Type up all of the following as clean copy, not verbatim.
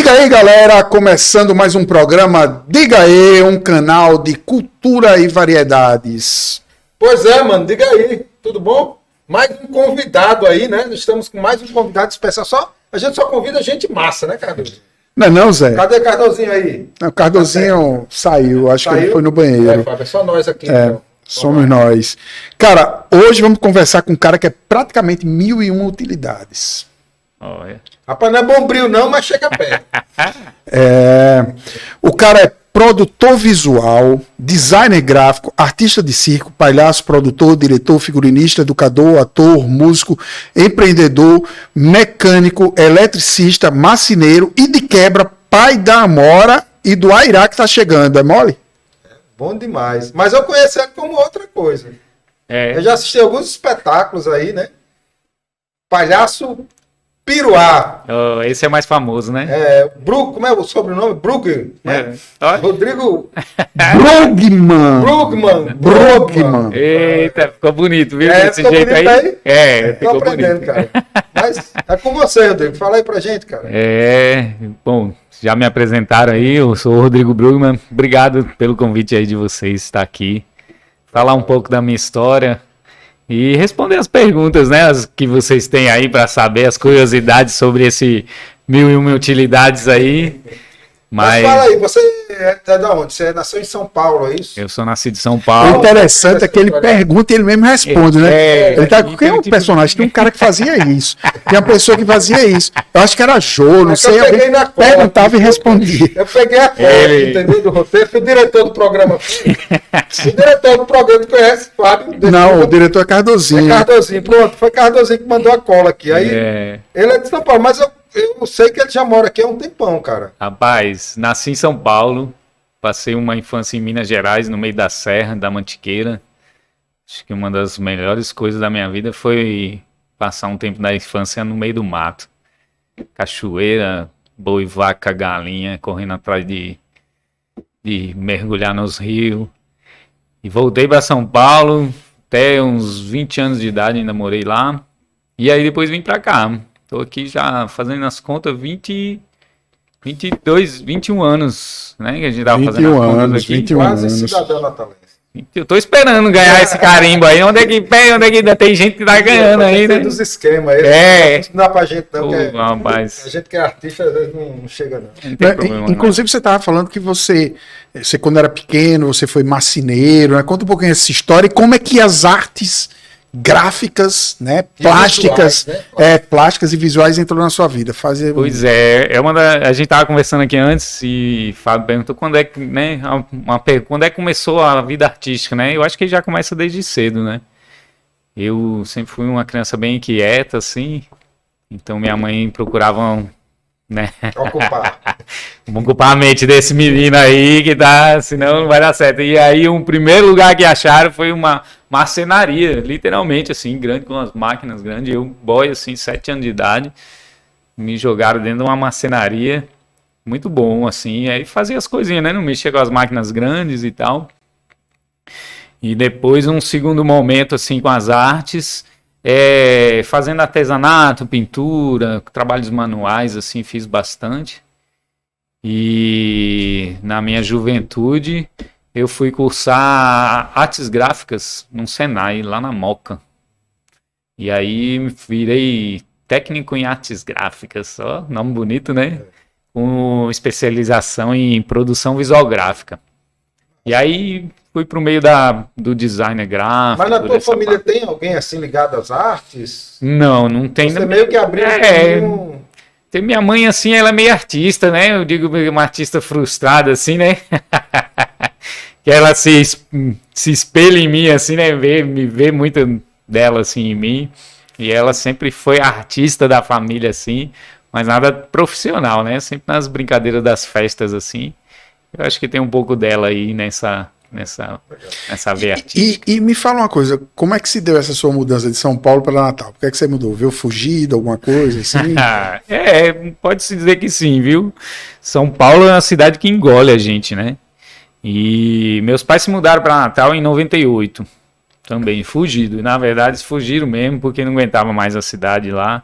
Diga aí, galera, começando mais um programa Diga aí, um canal de cultura e variedades. Pois é, mano, diga aí, tudo bom? Mais um convidado aí, né? Estamos com mais um convidado especial. A gente só convida gente massa, né, Cardoso? Não, Zé? Cadê Cardozinho aí? O Cardozinho saiu, acho que ele foi no banheiro. É só nós aqui, então. Somos nós. Cara, hoje vamos conversar com um cara que é praticamente 1001 utilidades. Olha. Rapaz, não é bombril não, mas chega perto. O cara é produtor visual, designer gráfico, artista de circo, palhaço, produtor, diretor, figurinista, educador, ator, músico, empreendedor, mecânico, eletricista, marceneiro e de quebra, pai da Amora e do Airá que tá chegando. É mole? Bom demais. Mas eu conheci ele como outra coisa. Eu já assisti alguns espetáculos aí, né? Palhaço Piruá. Oh, esse é mais famoso, né? Como é o sobrenome? Brugman. Rodrigo Brugman. Eita, ficou bonito, viu? Desse jeito aí? Ficou aprendendo, bonito. Cara. Mas é com você, Rodrigo. Fala aí pra gente, cara. Bom, já me apresentaram aí, eu sou o Rodrigo Brugman. Obrigado pelo convite aí de vocês estar aqui. Falar um pouco da minha história. E responder as perguntas, né, as que vocês têm aí para saber, as curiosidades sobre esse 1001 utilidades aí. Mas fala aí, você é da onde? Você nasceu em São Paulo, é isso? Eu sou nascido em São Paulo. O interessante é que ele pergunta e ele mesmo responde, né? Ele tá com quem é um personagem? Tem um cara que fazia isso. Tem uma pessoa que fazia isso. Eu acho que era Jô, não sei. Alguém perguntava e respondia. Eu peguei a cola, entendeu? Do roteiro. Fui o diretor do programa. O diretor do programa conhece, Fábio. Não, o diretor é Cardozinho. É Cardozinho, pronto. Foi Cardozinho que mandou a cola aqui. Aí, ele é de São Paulo, mas eu sei que ele já mora aqui há um tempão, cara. Rapaz, nasci em São Paulo, passei uma infância em Minas Gerais, no meio da Serra, da Mantiqueira. Acho que uma das melhores coisas da minha vida foi passar um tempo da infância no meio do mato. Cachoeira, boi, vaca, galinha, correndo atrás de mergulhar nos rios. E voltei para São Paulo, até uns 20 anos de idade ainda morei lá. E aí depois vim para cá. Tô aqui já fazendo as contas 21 anos, né? Que a gente tava fazendo as contas aqui. 21 Quase anos. cidadão natalense. Eu tô esperando ganhar esse carimbo aí. Onde é que ainda tem gente que tá ganhando aí, né? Dos esquemas aí. Não dá pra gente não. Rapaz. A gente que é artista, às vezes não chega não. Não tem problema, Inclusive, você tava falando que você quando era pequeno, você foi marceneiro, né? Conta um pouquinho essa história e como é que as artes gráficas, né, plásticas, visuais, né? Plásticas e visuais entrou na sua vida. Pois é, a gente tava conversando aqui antes e Fábio perguntou quando é que, né, quando é que começou a vida artística, né? Eu acho que já começa desde cedo, né? Eu sempre fui uma criança bem inquieta, assim, então minha mãe procurava, né? Vamos ocupar a mente desse menino aí que tá, senão não vai dar certo. E aí o primeiro lugar que acharam foi uma marcenaria, literalmente, assim, grande, com as máquinas grandes. Eu, boy, assim, 7 anos de idade, me jogaram dentro de uma marcenaria, muito bom, assim, aí fazia as coisinhas, né, não mexia com as máquinas grandes e tal. E depois, um segundo momento, assim, com as artes, fazendo artesanato, pintura, trabalhos manuais, assim, fiz bastante. E na minha juventude eu fui cursar artes gráficas no Senai, lá na Moca. E aí virei técnico em artes gráficas, ó, nome bonito, né? Com especialização em produção visual gráfica. E aí fui pro meio do designer gráfico. Mas na tua família tem alguém assim ligado às artes? Não tem. Você meio que abriu Tem minha mãe, assim, ela é meio artista, né? Eu digo uma artista frustrada, assim, né? Que ela se espelha em mim, assim, né? Me vê muito dela, assim, em mim. E ela sempre foi a artista da família, assim, mas nada profissional, né? Sempre nas brincadeiras das festas, assim. Eu acho que tem um pouco dela aí nessa veia artística. E me fala uma coisa, como é que se deu essa sua mudança de São Paulo para Natal? Por que é que você mudou? Viu fugido, alguma coisa assim? Pode-se dizer que sim, viu? São Paulo é uma cidade que engole a gente, né? E meus pais se mudaram para Natal em 98, também, fugido. Na verdade, eles fugiram mesmo porque não aguentava mais a cidade lá.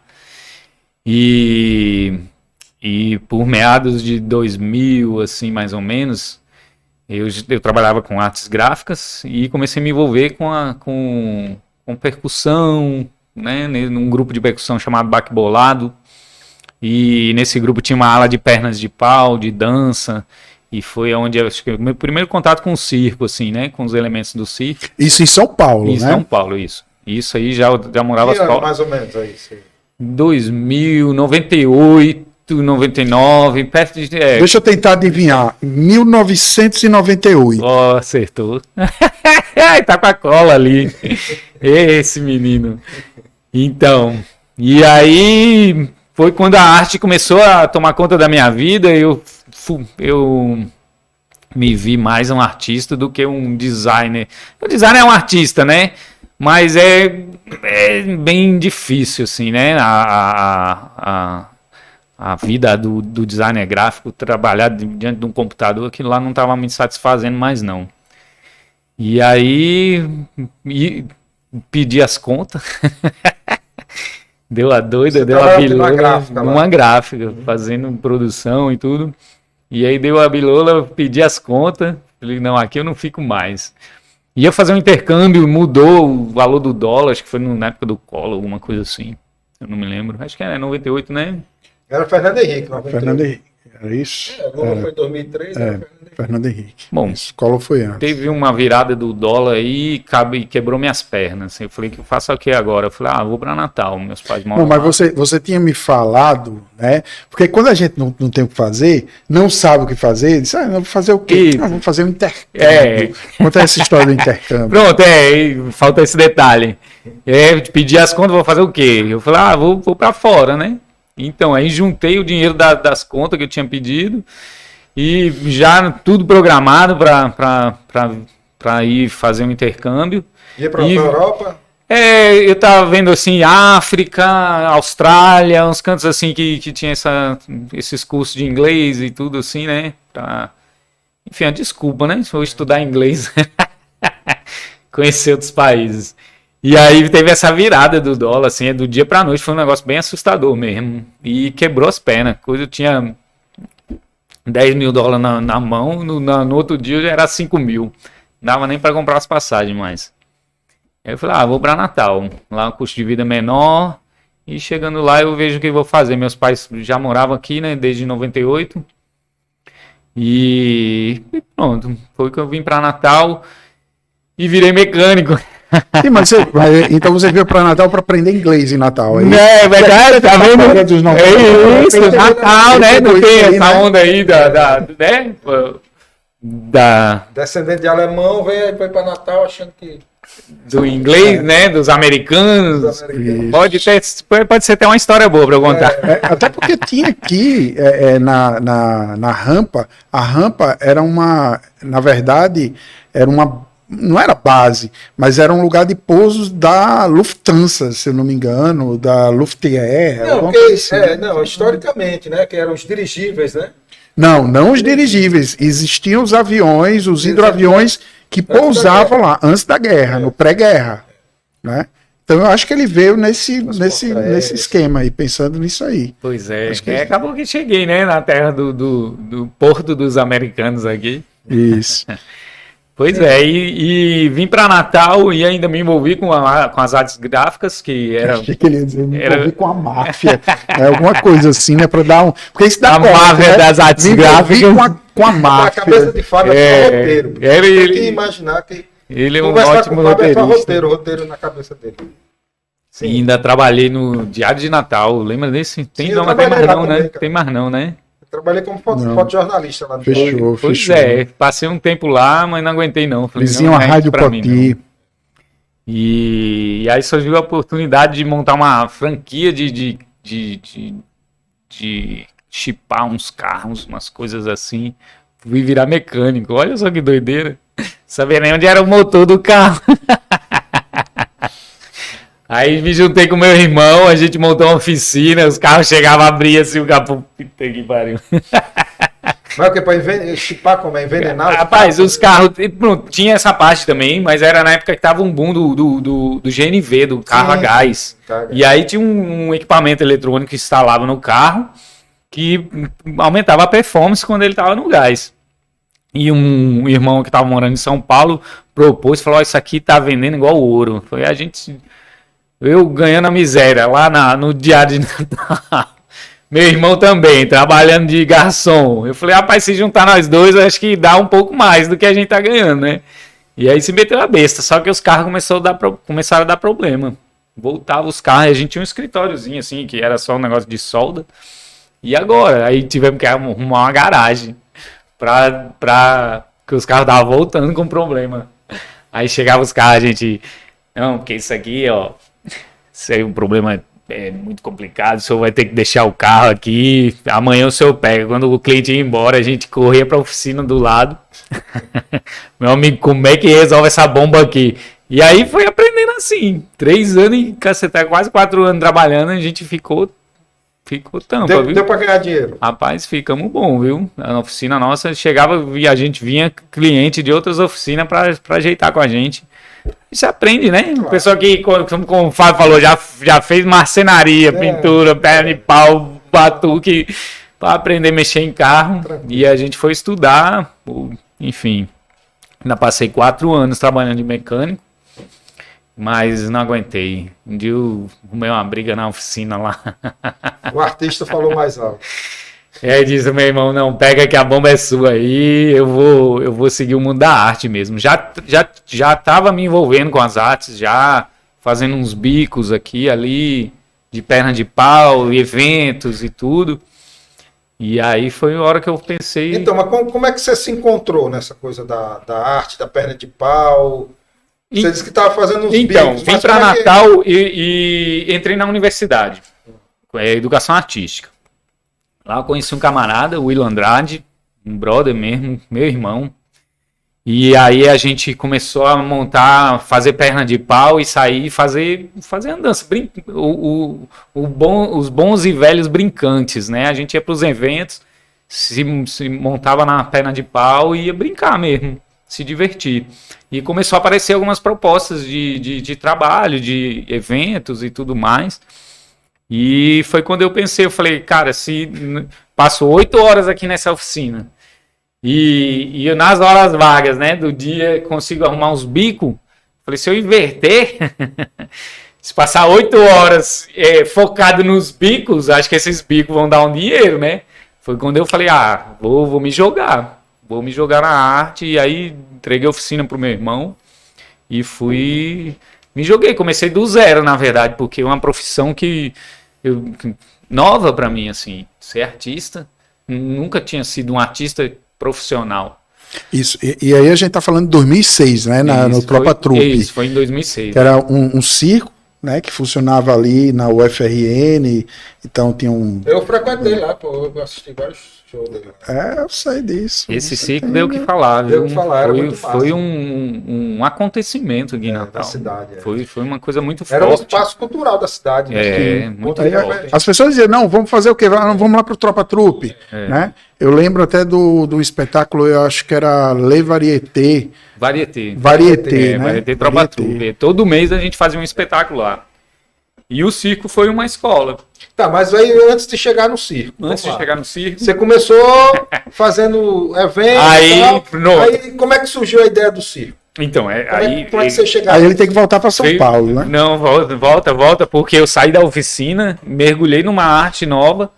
E E por meados de 2000, assim, mais ou menos, eu trabalhava com artes gráficas e comecei a me envolver com percussão, né, num grupo de percussão chamado Baque Bolado. E nesse grupo tinha uma ala de pernas de pau, de dança, e foi onde acho que o meu primeiro contato com o circo, assim, né, com os elementos do circo. Isso em São Paulo, né? Em São Paulo, isso. Isso aí já morava... Que ano, mais ou menos, aí? 2000, 98, 99, perto de... Deixa eu tentar adivinhar. 1998. Ó, acertou. Tá com a cola ali. Esse menino. Então, e aí foi quando a arte começou a tomar conta da minha vida. Eu me vi mais um artista do que um designer. O designer é um artista, né? Mas é bem difícil, assim, né? A vida do designer gráfico, trabalhar diante de um computador, aquilo lá não estava me satisfazendo mais, não. E aí, pedi as contas. Deu a doida, você deu a bilola. Uma gráfica, fazendo produção e tudo. E aí deu a bilola, pedi as contas. Falei, não, aqui eu não fico mais. Ia fazer um intercâmbio, mudou o valor do dólar, acho que foi na época do Collor, alguma coisa assim. Eu não me lembro. Acho que era 98, né? Era Fernando Henrique. 98. Fernando Henrique, era isso? Lula foi em 2003, Fernando Henrique. Bom, isso, Collor foi antes. Teve uma virada do dólar aí e quebrou minhas pernas. Eu falei, que eu faço o que agora? Eu falei, vou para Natal, meus pais moram mas lá. você tinha me falado, né? Porque quando a gente não tem o que fazer, não sabe o que fazer, diz, vou fazer o quê? Vamos fazer um intercâmbio. Conta essa história do intercâmbio. Pronto, falta esse detalhe. Pedi as contas, vou fazer o quê? Eu falei, vou para fora, né? Então, aí juntei o dinheiro das contas que eu tinha pedido e já tudo programado para ir fazer um intercâmbio. Ia para a Europa? Eu tava vendo assim, África, Austrália, uns cantos assim que tinha esses cursos de inglês e tudo assim, né? Enfim, a desculpa, né? Se eu estudar inglês, conhecer outros países. E aí teve essa virada do dólar, assim, do dia pra noite, foi um negócio bem assustador mesmo. E quebrou as pernas. Eu tinha 10 mil dólares na mão, no outro dia já era 5 mil. Não dava nem pra comprar as passagens mais. Aí eu falei, vou pra Natal. Lá o custo de vida é menor. E chegando lá eu vejo o que eu vou fazer. Meus pais já moravam aqui, né, desde 98. E pronto, foi que eu vim pra Natal e virei mecânico. Sim, então você veio para Natal para aprender inglês em Natal. É verdade, tá vendo? É isso, Natal, né? Não tem essa onda aí da descendente de alemão, veio para Natal achando que... Do inglês, né? Dos americanos. Pode ser até uma história boa para eu contar. Até porque tinha aqui na rampa, a rampa era na verdade, não era base, mas era um lugar de pousos da Lufthansa, se eu não me engano, da Lufthansa. Não, historicamente, né, que eram os dirigíveis, né? Não os dirigíveis, existiam os aviões, os hidroaviões que pousavam lá antes da guerra, no pré-guerra, né? Então eu acho que ele veio nesse esquema aí, pensando nisso aí. Pois acabou que cheguei, né, na terra do porto dos americanos aqui. Isso. Pois e vim para Natal e ainda me envolvi com as artes gráficas, que era... Achei que ele ia dizer, me envolvi com a máfia, alguma coisa assim, né, para dar um... Porque isso dá máfia das artes gráficas. Com a máfia. A cabeça de Fábio é roteiro. Tem que imaginar que... Ele é um ótimo roteirista. Roteiro na cabeça dele. Sim. E ainda trabalhei no Diário de Natal, lembra desse? Tem mais não, né? Trabalhei como fotojornalista lá no Fechou. Passei um tempo lá, mas não aguentei não. Falei, vizinho a Rádio Poti. E aí surgiu a oportunidade de montar uma franquia de chipar uns carros, umas coisas assim. Fui virar mecânico, olha só que doideira. Sabia nem onde era o motor do carro. Aí me juntei com meu irmão, a gente montou uma oficina, os carros chegavam a abrir assim, o capô, puta que pariu. Mas o que, para chipar como é envenenar? Rapaz, os carros, pronto, tinha essa parte também, mas era na época que tava um boom do GNV, do carro a gás. E aí tinha um equipamento eletrônico que instalava no carro, que aumentava a performance quando ele estava no gás. E um irmão que estava morando em São Paulo propôs, falou, isso aqui tá vendendo igual ouro. Foi eu ganhando a miséria lá no diário de Natal. Meu irmão também, trabalhando de garçom. Eu falei, rapaz, se juntar nós dois, eu acho que dá um pouco mais do que a gente tá ganhando, né? E aí se meteu a besta, só que os carros começaram a dar problema. Voltava os carros, a gente tinha um escritóriozinho assim, que era só um negócio de solda. E agora? Aí tivemos que arrumar uma garagem que os carros estavam voltando com problema. Aí chegava os carros, a gente... Não, porque isso aqui, ó... Isso aí é um problema muito complicado, o senhor vai ter que deixar o carro aqui, amanhã o senhor pega. Quando o cliente ia embora, a gente corria para a oficina do lado. Meu amigo, como é que resolve essa bomba aqui? E aí foi aprendendo assim. 3 anos e cacetar, quase 4 anos trabalhando, a gente ficou tampa, viu? Deu para ganhar dinheiro. Rapaz, ficamos bom, viu? Na oficina nossa chegava e a gente vinha cliente de outras oficinas para ajeitar com a gente. Isso aprende, né? Claro. O pessoal que, como o Fábio falou, já fez marcenaria, pintura, perna de pau, batuque, para aprender a mexer em carro. Tranquilo. E a gente foi estudar, enfim. Ainda passei 4 anos trabalhando de mecânico, mas não aguentei. Um dia eu arrumei uma briga na oficina lá. O artista falou mais alto. E aí disse, meu irmão, não, pega que a bomba é sua aí, eu vou seguir o mundo da arte mesmo. Já tava me envolvendo com as artes, já fazendo uns bicos aqui, ali, de perna de pau, eventos e tudo. E aí foi a hora que eu pensei... Então, mas como é que você se encontrou nessa coisa da arte, da perna de pau? Você disse que estava fazendo uns bicos. Então, vim para Natal e entrei na universidade, educação artística. Lá eu conheci um camarada, o William Andrade, um brother mesmo, meu irmão. E aí a gente começou a fazer perna de pau e sair e fazer andança. Os bons e velhos brincantes, né? A gente ia para os eventos, se montava na perna de pau e ia brincar mesmo, se divertir. E começou a aparecer algumas propostas de trabalho, de eventos e tudo mais. E foi quando eu pensei, eu falei, cara, se passo 8 horas aqui nessa oficina e eu nas horas vagas, né, do dia consigo arrumar uns bicos, falei, se eu inverter, se passar 8 horas focado nos bicos, acho que esses bicos vão dar um dinheiro, né? Foi quando eu falei, vou me jogar na arte, e aí entreguei a oficina pro meu irmão e me joguei, comecei do zero, na verdade, porque é uma profissão nova para mim, assim, ser artista, nunca tinha sido um artista profissional. Isso, e aí a gente tá falando de 2006, né, no Tropa Trupe. Isso, foi em 2006. Que era um circo, né, que funcionava ali na UFRN, então tinha um... Eu frequentei lá, pô, eu assisti vários shows dele. Eu sei disso. Esse circo deu o que falar, viu? Deu o que falar, foi um acontecento aqui em Natal. Da cidade. Foi uma coisa muito forte. Era um espaço cultural da cidade. Muito aí, forte. as pessoas diziam, não, vamos fazer o quê? Vamos lá pro Tropa Trupe, né? Eu lembro até do espetáculo, eu acho que era Le Varieté. Varieté, né? Varieté Tropa Trupe. Todo mês a gente fazia um espetáculo lá. E o circo foi uma escola. Tá, mas aí antes de chegar no circo. Você começou fazendo eventos. Aí como é que surgiu a ideia do circo? Então, como é que você chegou? Aí ele tem que voltar para São Paulo, né? Não, volta, porque eu saí da oficina, mergulhei numa arte nova.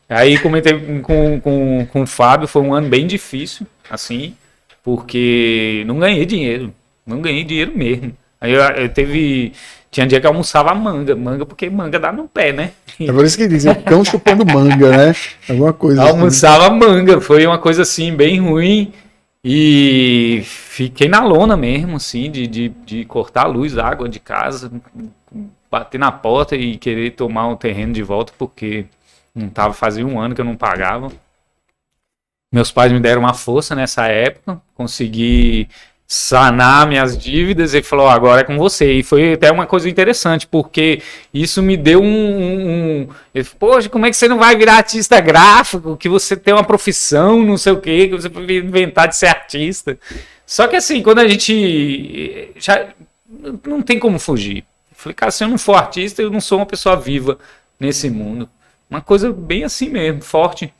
Aí comentei com o Fábio, foi um ano bem difícil, assim, porque não ganhei dinheiro mesmo. Aí tinha dia que eu almoçava manga, porque manga dá no pé, né? É por isso que dizem, cão chupando manga, né? Alguma coisa almoçava manga, foi uma coisa assim, bem ruim. E fiquei na lona mesmo, assim, de cortar a luz, a água de casa, bater na porta e querer tomar o terreno de volta, porque fazia 1 ano que eu não pagava. Meus pais me deram uma força nessa época, consegui sanar minhas dívidas e falou, agora é com você. E foi até uma coisa interessante, porque isso me deu poxa, como é que você não vai virar artista gráfico, que você tem uma profissão, não sei o quê, que você pode inventar de ser artista. Só que assim, quando a gente já não tem como fugir. Eu falei, cara, se eu não for artista, eu não sou uma pessoa viva nesse mundo. Uma coisa bem assim mesmo, forte.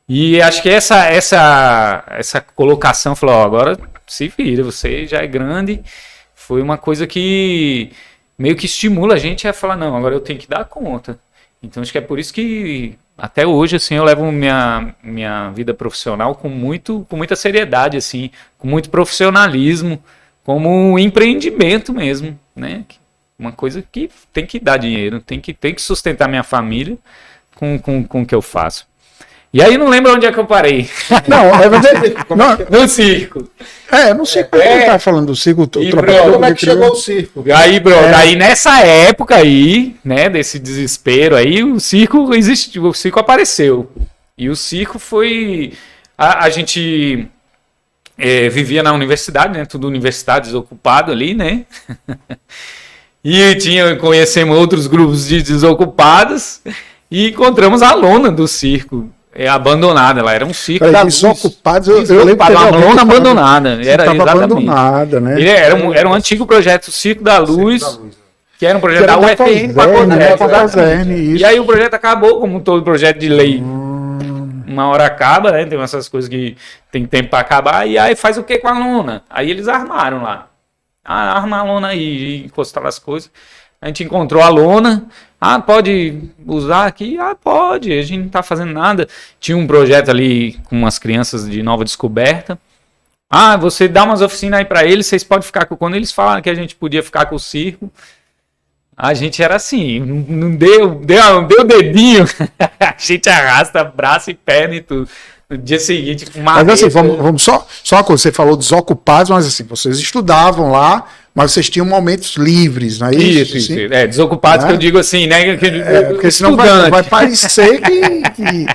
E acho que essa colocação, falou, ó, agora se vira, você já é grande, foi uma coisa que meio que estimula a gente a falar, não, agora eu tenho que dar conta. Então acho que é por isso que até hoje, assim, eu levo minha vida profissional com muita seriedade, assim, com muito profissionalismo, como um empreendimento mesmo, né? Uma coisa que tem que dar dinheiro, tem que sustentar minha família com o que eu faço. E aí não lembro onde é que eu parei. No circo. Eu não sei como você tá falando do circo. Como é que chegou o circo? Aí, aí nessa época aí, né, desse desespero aí, o circo existiu, o circo apareceu. E o circo foi... A gente vivia na universidade, né, tudo universitário desocupado ali, né? E conhecemos outros grupos de desocupados e encontramos a lona do circo. Abandonada, ela era um circo da desocupados, eu lembro que uma lona abandonada, era exatamente abandonada, né? Era um antigo projeto Circo da Luz, que era um projeto da UFRN, e aí o projeto acabou, como todo projeto de lei. Uma hora acaba, né? Tem essas coisas que tem tempo para acabar, e aí faz o que com a lona? Aí eles armaram lá. Arma a lona aí, e encostaram as coisas. A gente encontrou a lona. Pode usar aqui? Pode, a gente não tá fazendo nada. Tinha um projeto ali com umas crianças de Nova Descoberta. Você dá umas oficinas aí para eles, vocês podem ficar com... Quando eles falaram que a gente podia ficar com o circo, a gente era assim, não deu o dedinho, a gente arrasta braço e perna e tudo. No dia seguinte, mas assim, vamos só uma coisa, você falou desocupados, mas assim, vocês estudavam lá, mas vocês tinham momentos livres, não é isso? Isso. Desocupados, que eu digo assim, né? Porque senão vai parecer que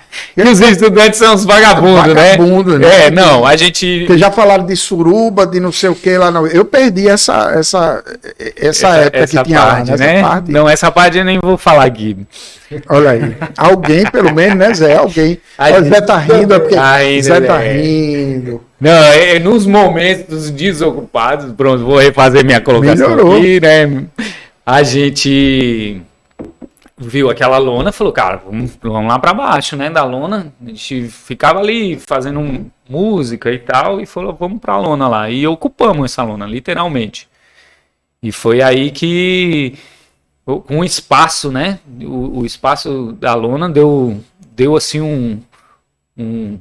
os estudantes são os vagabundos, né? Não, a gente... Porque já falaram de suruba, de não sei o que lá, não. Eu perdi essa época que tinha parte, lá, né? Parte. Não, essa parte eu nem vou falar aqui. Olha aí. Alguém, pelo menos, né, Zé? Alguém. O Zé tá rindo, porque Zé tá rindo. Não, nos momentos desocupados, pronto, vou refazer minha colocação aqui, né? A gente viu aquela lona e falou, cara, vamos lá pra baixo, né, da lona. A gente ficava ali fazendo música e tal, e falou, vamos pra lona lá. E ocupamos essa lona, literalmente. E foi aí que... Com o espaço, né? O espaço da lona deu assim um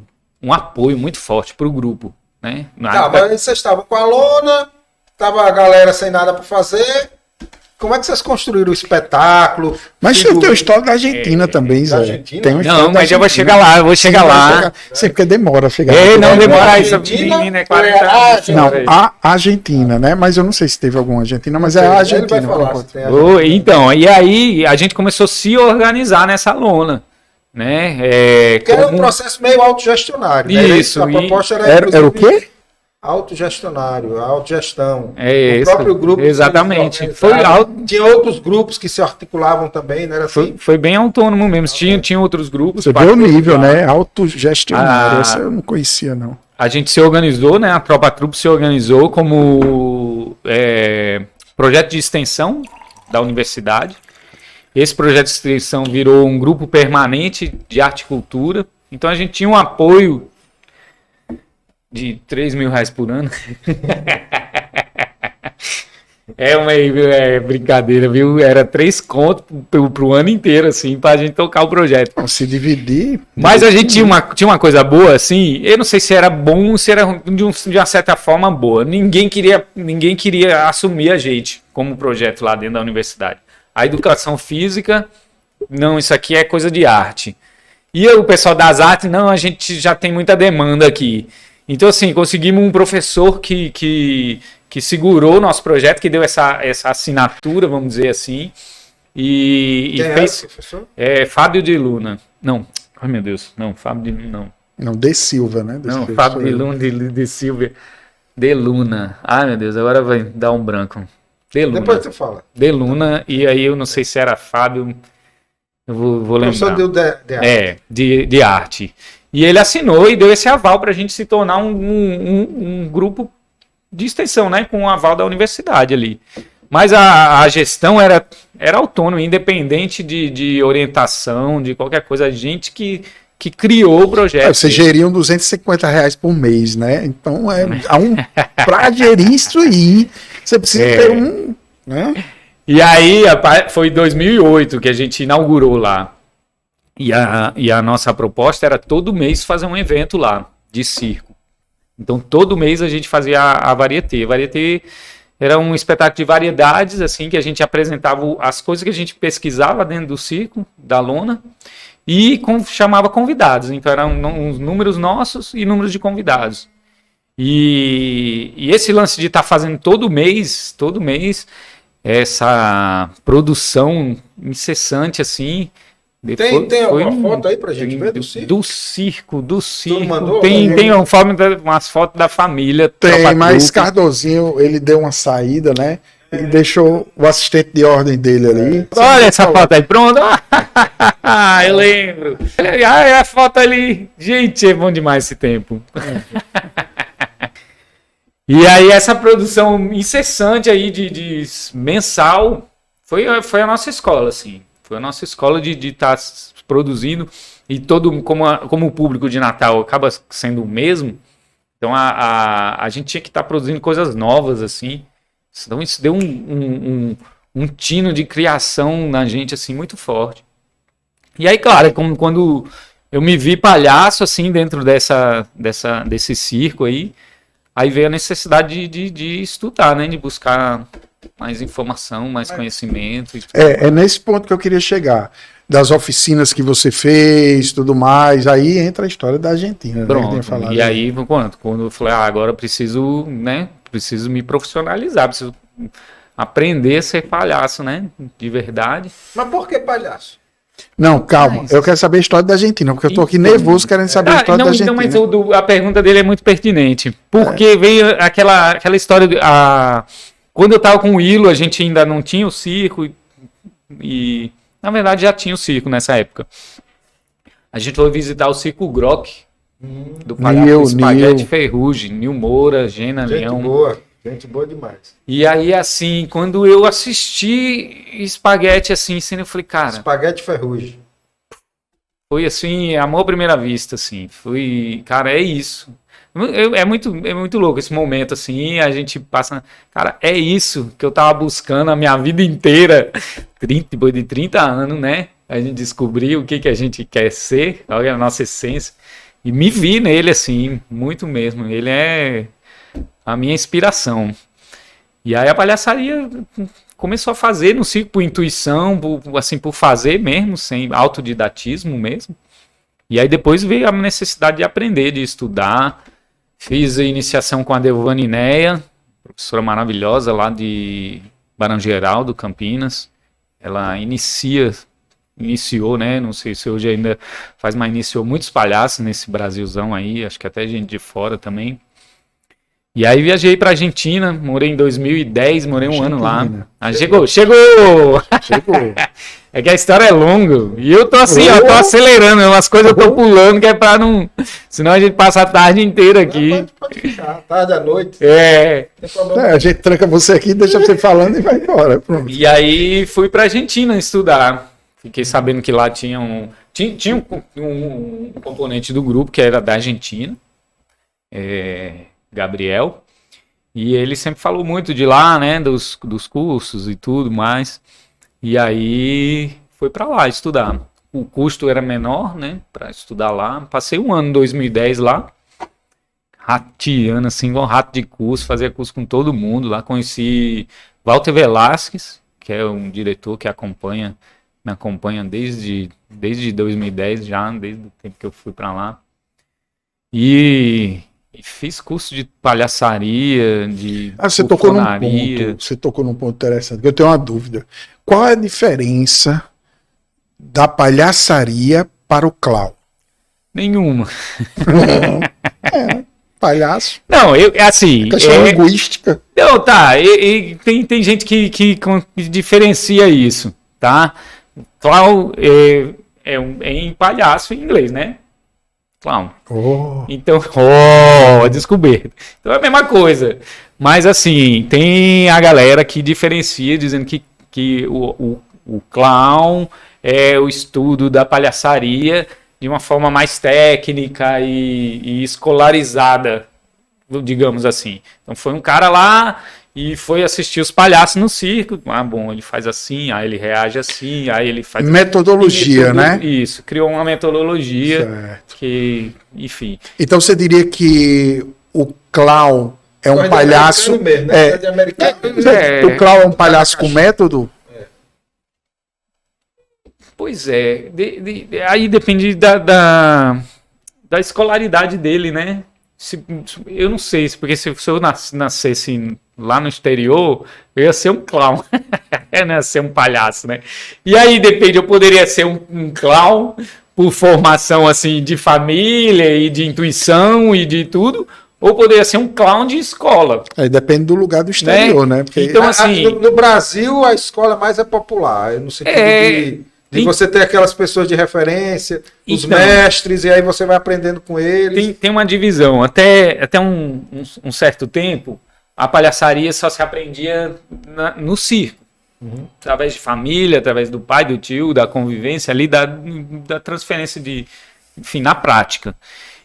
apoio muito forte pro grupo, né? Mas vocês estavam com a lona, tava a galera sem nada para fazer. Como é que vocês construíram o espetáculo? Mas tem uma história da Argentina também, Zé. Argentina? Tem uma não, mas eu vou chegar lá, Sim, porque demora a chegar. Não demora isso. Não, a Argentina, né? Mas eu não sei se teve alguma Argentina, mas é a Argentina. Então, e aí a gente começou a se organizar nessa lona. Né? Que era um processo meio autogestionário. Isso. Né? A proposta era o quê? Autogestionário, autogestão. O próprio grupo. Exatamente. Tinha outros grupos que se articulavam também, né? Era assim? Foi bem autônomo mesmo. Tinha outros grupos. Você viu o nível, né? Autogestionário. Essa eu não conhecia, não. A gente se organizou, né? A própria trupe se organizou como projeto de extensão da universidade. Esse projeto de extensão virou um grupo permanente de arte e cultura. Então a gente tinha um apoio de R$3.000 por ano. É brincadeira, viu? Era 3 contos pro ano inteiro, assim, pra gente tocar o projeto. Se dividir. Mas a gente tinha uma coisa boa, assim, eu não sei se era bom ou se era de uma certa forma boa. Ninguém queria assumir a gente como projeto lá dentro da universidade. A educação física, não, isso aqui é coisa de arte. E o pessoal das artes, não, a gente já tem muita demanda aqui. Então, assim, conseguimos um professor que segurou o nosso projeto, que deu essa assinatura, vamos dizer assim. E fez. Fábio de Luna. Não, ai meu Deus, não, Fábio de Luna, não. Não, de Silva, né? Não, Fábio de Luna, de Silva. De Luna. Ai meu Deus, agora vai dar um branco. De Luna. Depois você fala. De Luna, e aí eu não sei se era Fábio. Eu vou lembrar. Professor de arte. De arte. E ele assinou e deu esse aval para a gente se tornar um grupo de extensão, né? Com o aval da universidade ali. Mas a gestão era autônoma, independente de orientação, de qualquer coisa. A gente que criou o projeto. Vocês geriam R$250 por mês, né? Então, para gerir isso aí, você precisa ter um... Né? E aí, foi em 2008 que a gente inaugurou lá. E a nossa proposta era todo mês fazer um evento lá, de circo. Então, todo mês a gente fazia a Varieté. A Varieté era um espetáculo de variedades, assim, que a gente apresentava as coisas que a gente pesquisava dentro do circo, da lona, e chamava convidados. Então, eram uns números nossos e números de convidados. E esse lance de estar fazendo todo mês, essa produção incessante, assim... Tem alguma foto aí pra gente ver do circo? Do circo. Tem umas fotos da família. Tem, mas Cardozinho, ele deu uma saída, né? E deixou o assistente de ordem dele ali. Olha essa foto aí, pronto. Eu lembro. É a foto ali. Gente, é bom demais esse tempo. E aí essa produção incessante aí de mensal foi a nossa escola, assim. Foi a nossa escola de estar produzindo, e como o público de Natal acaba sendo o mesmo, então a gente tinha que estar produzindo coisas novas, assim. Então isso deu um tino de criação na gente, assim, muito forte. E aí, claro, quando eu me vi palhaço, assim, dentro desse circo aí veio a necessidade de estudar, né, de buscar mais informação, mais conhecimento. É nesse ponto que eu queria chegar. Das oficinas que você fez, tudo mais, aí entra a história da Argentina. Pronto, né, e aí, quando eu falei, agora eu preciso me profissionalizar, preciso aprender a ser palhaço, né, de verdade. Mas por que palhaço? Não, calma, eu quero saber a história da Argentina, porque eu tô aqui nervoso querendo saber a história da Argentina. Mas a pergunta dele é muito pertinente, porque veio aquela história... Quando eu tava com o Ilo, a gente ainda não tinha o circo e na verdade já tinha o circo nessa época. A gente foi visitar o Circo Grok, do palhaço Espaguete Ferrugem, Nil Moura, Gena Leão. Gente boa demais. E aí, assim, quando eu assisti Espaguete, assim, eu falei, cara... Espaguete Ferrugem. Foi, assim, amor à primeira vista, assim. Foi, cara, é isso. É muito louco esse momento, assim, a gente passa... Cara, é isso que eu tava buscando a minha vida inteira, depois de 30 anos, né? A gente descobriu o que a gente quer ser, olha a nossa essência. E me vi nele, assim, muito mesmo. Ele é a minha inspiração. E aí a palhaçaria começou a fazer no circo por intuição, por fazer mesmo, sem autodidatismo mesmo. E aí depois veio a necessidade de aprender, de estudar. Fiz a iniciação com a Delvane Neia, professora maravilhosa lá de Barão Geraldo, Campinas. Ela iniciou, né? Não sei se hoje ainda faz, mas iniciou muitos palhaços nesse Brasilzão aí, acho que até gente de fora também. E aí viajei pra Argentina, morei em 2010, morei um ano lá. Chegou! É que a história é longa. E eu tô assim, ó, tô acelerando, umas coisas eu tô pulando, que é pra não... Senão a gente passa a tarde inteira aqui. Pode ficar, tarde à noite. A gente tranca você aqui, deixa você falando e vai embora. Pronto. E aí fui pra Argentina estudar. Fiquei sabendo que lá tinha um componente do grupo que era da Argentina. Gabriel, e ele sempre falou muito de lá, né, dos cursos e tudo mais, e aí foi para lá estudar. O custo era menor, né, para estudar lá. Passei um ano em 2010 lá, rateando assim, igual rato de curso, fazia curso com todo mundo lá. Conheci Walter Velasquez, que é um diretor que me acompanha desde 2010 já, desde o tempo que eu fui para lá. E fiz curso de palhaçaria, de você tocou num ponto interessante, que eu tenho uma dúvida. Qual é a diferença da palhaçaria para o clown? Nenhuma. Palhaço. Não, assim... questão linguística. Não, tá. Tem gente que diferencia isso, tá? Clown é em palhaço em inglês, né? clown. Oh. Então, descoberta. Então é a mesma coisa. Mas assim, tem a galera que diferencia, dizendo que o clown é o estudo da palhaçaria de uma forma mais técnica e escolarizada, digamos assim. Então foi um cara lá e foi assistir os palhaços no circo. Ah, bom, ele faz assim, aí ele reage assim, aí ele faz... Metodologia, né? Isso, criou uma metodologia certo. Que, enfim... Então você diria que o clown é um palhaço... Mesmo, né? O clown é um palhaço com método? Pois é, aí depende da escolaridade dele, né? Eu não sei, porque se eu nascesse lá no exterior, eu ia ser um clown, eu não ia ser um palhaço, né? E aí depende, eu poderia ser um clown por formação assim de família e de intuição e de tudo, ou poderia ser um clown de escola. Aí depende do lugar do exterior, né? Porque... Então, assim, no Brasil a escola mais é popular, no sentido de você ter aquelas pessoas de referência, os mestres, e aí você vai aprendendo com eles. Tem uma divisão. Até um certo tempo, a palhaçaria só se aprendia no circo. Através de família, através do pai, do tio, da convivência ali, da transferência enfim, na prática.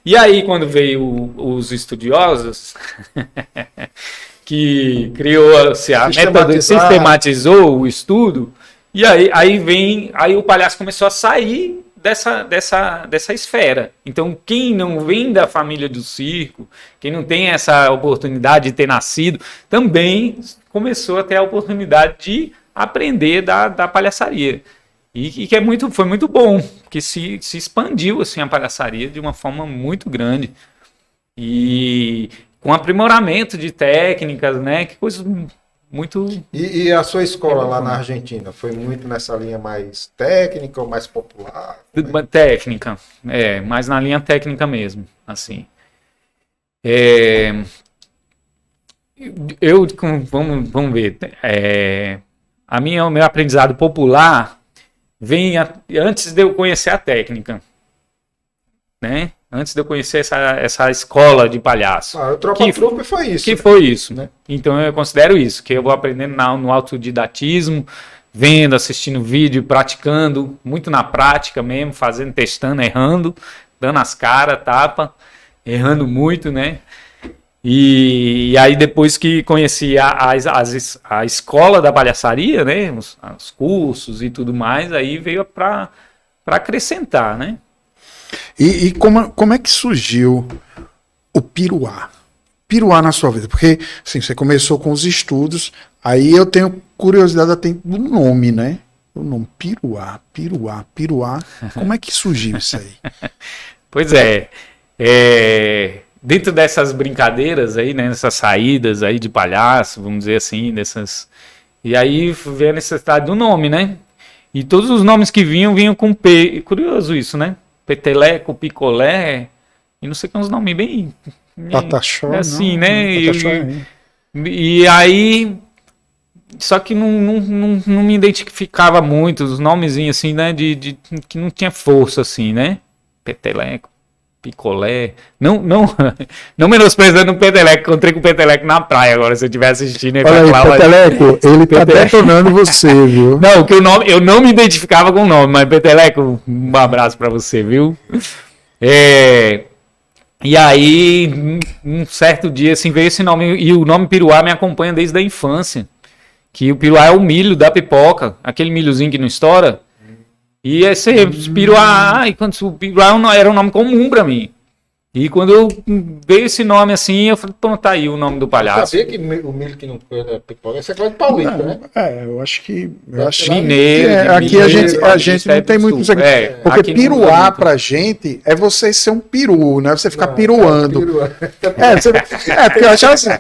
E aí, quando veio os estudiosos, que criou-se a método, sistematizou o estudo, e aí o palhaço começou a sair dessa esfera. Então, quem não vem da família do circo, quem não tem essa oportunidade de ter nascido, também começou a ter a oportunidade de aprender da palhaçaria. E que foi muito bom, porque se expandiu assim, a palhaçaria de uma forma muito grande. E com aprimoramento de técnicas, né? Que coisa muito... E a sua escola lá na Argentina, foi muito nessa linha mais técnica ou mais popular? Técnica, mais na linha técnica mesmo, assim. Vamos ver, o meu aprendizado popular vem antes de eu conhecer a técnica, né? Antes de eu conhecer essa escola de palhaço. O Tropa-Trupe foi isso. Que foi isso, né? Então eu considero isso, que eu vou aprendendo no autodidatismo, vendo, assistindo vídeo, praticando, muito na prática mesmo, fazendo, testando, errando, dando as caras, tapa, errando muito, né? E aí depois que conheci a escola da palhaçaria, né? Os cursos e tudo mais, aí veio para acrescentar, né? E como é que surgiu o piruá? Piruá na sua vida? Porque assim, você começou com os estudos, aí eu tenho curiosidade até do nome, né? O nome piruá. Como é que surgiu isso aí? Pois dentro dessas brincadeiras aí, né? Nessas saídas aí de palhaço, vamos dizer assim, e aí veio a necessidade do nome, né? E todos os nomes que vinham com P. Curioso isso, né? Peteleco, Picolé, e não sei que uns nomes bem... Pataxó, assim, não, né? E aí... Só que não me identificava muito, os nomezinhos assim, né? Que não tinha força, assim, né? Peteleco, Picolé... Não menosprezando o Peteleco, encontrei com o Peteleco na praia agora, se eu estiver assistindo... Olha aí, Peteleco, ele tá detonando você, viu? Não, que eu não me identificava com o nome, mas Peteleco, um abraço pra você, viu? E aí, um certo dia, assim, veio esse nome, e o nome piruá me acompanha desde a infância, que o piruá é o milho da pipoca, aquele milhozinho que não estoura, e esse piruá, o piruá era um nome comum pra mim. E quando veio esse nome assim, eu falei, pronto, tá aí o nome do palhaço. Eu sabia que o milho que não é pipoca, essa é coisa de paulista, né? Eu acho que... Mineiro. Aqui a gente não tem muito... Porque piruá pra gente é você ser um peru, né? Você ficar piruando. Porque eu achava assim,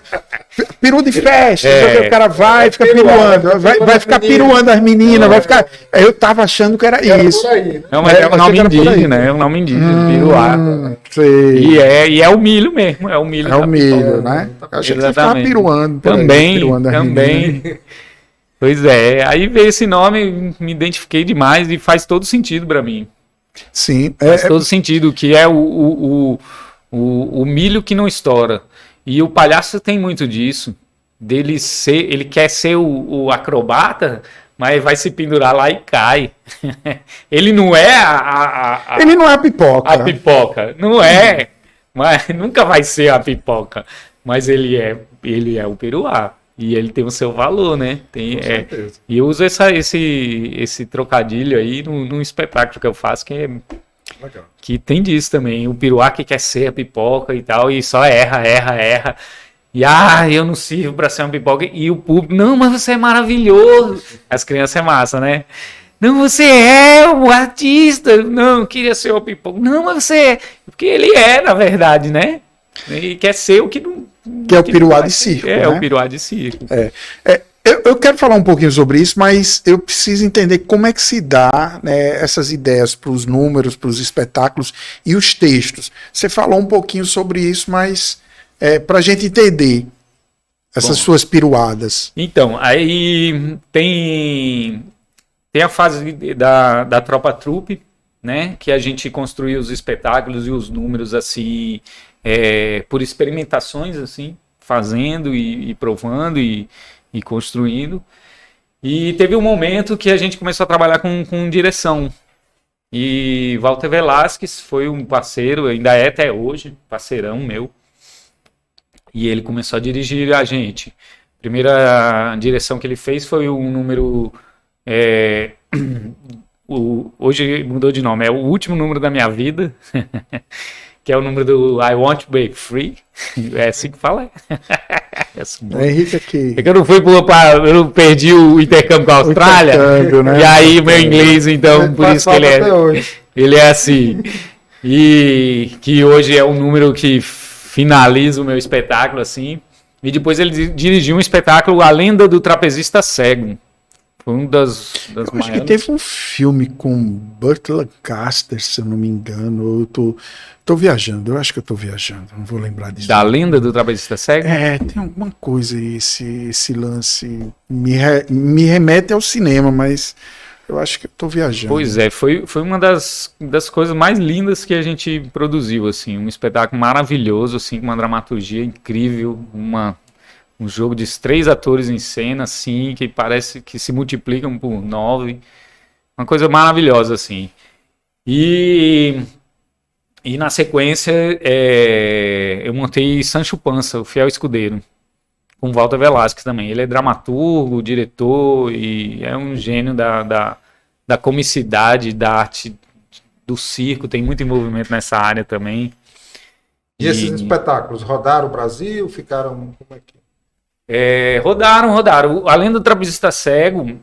peru de festa, o cara vai e fica piruando, vai ficar piruando as meninas, vai ficar... Eu tava achando que era isso. Não, mas é um nome indígena, piruá. Sei. E é o milho mesmo, é o milho. É o milho, né? Eu achei que você ficava piruando. Também. Pois é, aí veio esse nome, me identifiquei demais e faz todo sentido pra mim. Sim. Faz todo sentido, que é o milho que não estoura. E o palhaço tem muito disso. Ele quer ser o acrobata, mas vai se pendurar lá e cai. Ele não é ele não é a pipoca. A pipoca. Não é. Mas nunca vai ser a pipoca. Mas ele é o peruá. E ele tem o seu valor, né? E eu uso esse trocadilho aí num espetáculo que eu faço, que tem disso também. O peruá que quer ser a pipoca e tal, e só erra. E eu não sirvo para ser uma pipoca. E o público, não, mas você é maravilhoso. As crianças é massa, né? Não, você é um artista. Não, eu queria ser uma pipoca. Não, mas você é. Porque ele é, na verdade, né? E quer ser o que não. Que é o peruá de circo. É, o peruá de circo. Eu quero falar um pouquinho sobre isso, mas eu preciso entender como é que se dá, né, essas ideias para os números, para os espetáculos e os textos. Você falou um pouquinho sobre isso, mas para a gente entender essas suas piruadas. Então, aí tem a fase da Tropa Trupe, né, que a gente construiu os espetáculos e os números assim, por experimentações, assim, fazendo e provando e construindo. E teve um momento que a gente começou a trabalhar com direção. E Walter Velasquez foi um parceiro, ainda é até hoje, parceirão meu. E ele começou a dirigir a gente. A primeira direção que ele fez foi um número... hoje mudou de nome, é o último número da minha vida. Que é o número do I Want to Break Free. É assim que fala. Henrique aqui. É que eu não fui eu não perdi o intercâmbio com a Austrália. Né? E aí meu inglês, então, por isso que ele é assim. E que hoje é um número que finaliza o meu espetáculo, assim. E depois ele dirigiu um espetáculo, A Lenda do Trapezista Cego. Foi um das maiores. Acho que teve um filme com Burt Lancaster, se eu não me engano. Eu tô viajando, eu acho que eu tô viajando, não vou lembrar disso. Da Lenda do Trapezista Cego? Tem alguma coisa aí, esse lance. Me remete ao cinema, mas eu acho que eu tô viajando. Pois é, foi uma das coisas mais lindas que a gente produziu, assim. Um espetáculo maravilhoso, assim, com uma dramaturgia incrível, um jogo de 3 atores em cena, assim, que parece que se multiplicam por 9. Uma coisa maravilhosa, assim. E na sequência, eu montei Sancho Panza, o Fiel Escudeiro, com Walter Velasquez também. Ele é dramaturgo, diretor e é um gênio da comicidade, da arte do circo. Tem muito envolvimento nessa área também. E esses espetáculos rodaram o Brasil? Ficaram... Como é que... Rodaram. Além do Trapezista Cego,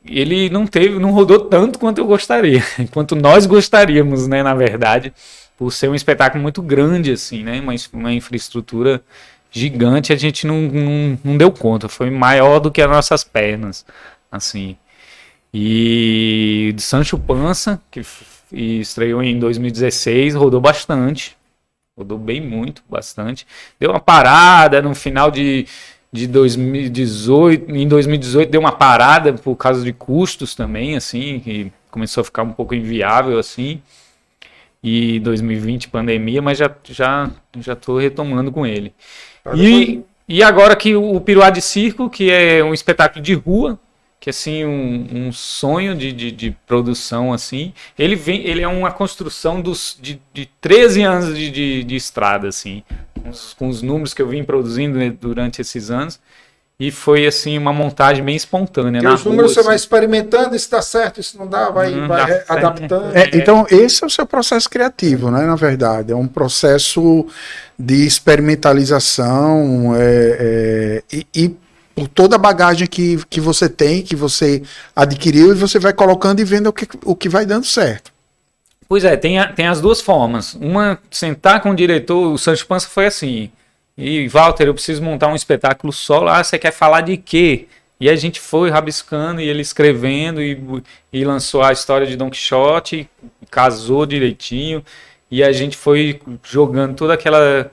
ele não rodou tanto quanto eu gostaria, quanto nós gostaríamos, né, na verdade, por ser um espetáculo muito grande, assim, né, uma infraestrutura gigante, a gente não deu conta, foi maior do que as nossas pernas, assim. E de Sancho Panza, que estreou em 2016, rodou bastante. Rodou bastante. Deu uma parada no final de 2018. Em 2018 deu uma parada por causa de custos também, assim, que começou a ficar um pouco inviável, assim. E 2020 pandemia, mas já tô retomando com ele. E agora que o Peruá de Circo, que é um espetáculo de rua, que assim um sonho de produção, assim, ele é uma construção de 13 anos de estrada, assim, com os números que eu vim produzindo, né, durante esses anos, e foi assim uma montagem bem espontânea. Os números você vai experimentando, isso dá certo, isso não dá, vai adaptando. Então esse é o seu processo criativo, né? Na verdade, é um processo de experimentalização e por toda a bagagem que você tem, que você adquiriu, e você vai colocando e vendo o que vai dando certo. Pois é, tem as duas formas. Uma, sentar com o diretor, o Sancho Panza foi assim, e Walter, eu preciso montar um espetáculo solo, você quer falar de quê? E a gente foi rabiscando, e ele escrevendo, e lançou a história de Don Quixote, casou direitinho, e a gente foi jogando toda aquela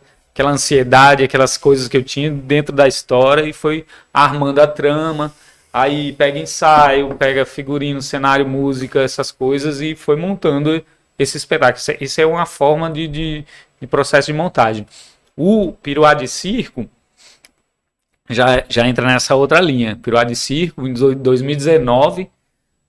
ansiedade, aquelas coisas que eu tinha dentro da história e foi armando a trama, aí pega ensaio, pega figurino, cenário, música, essas coisas, e foi montando esse espetáculo. Isso é uma forma de processo de montagem. O Piruá de Circo já entra nessa outra linha. Piruá de Circo, em 2019,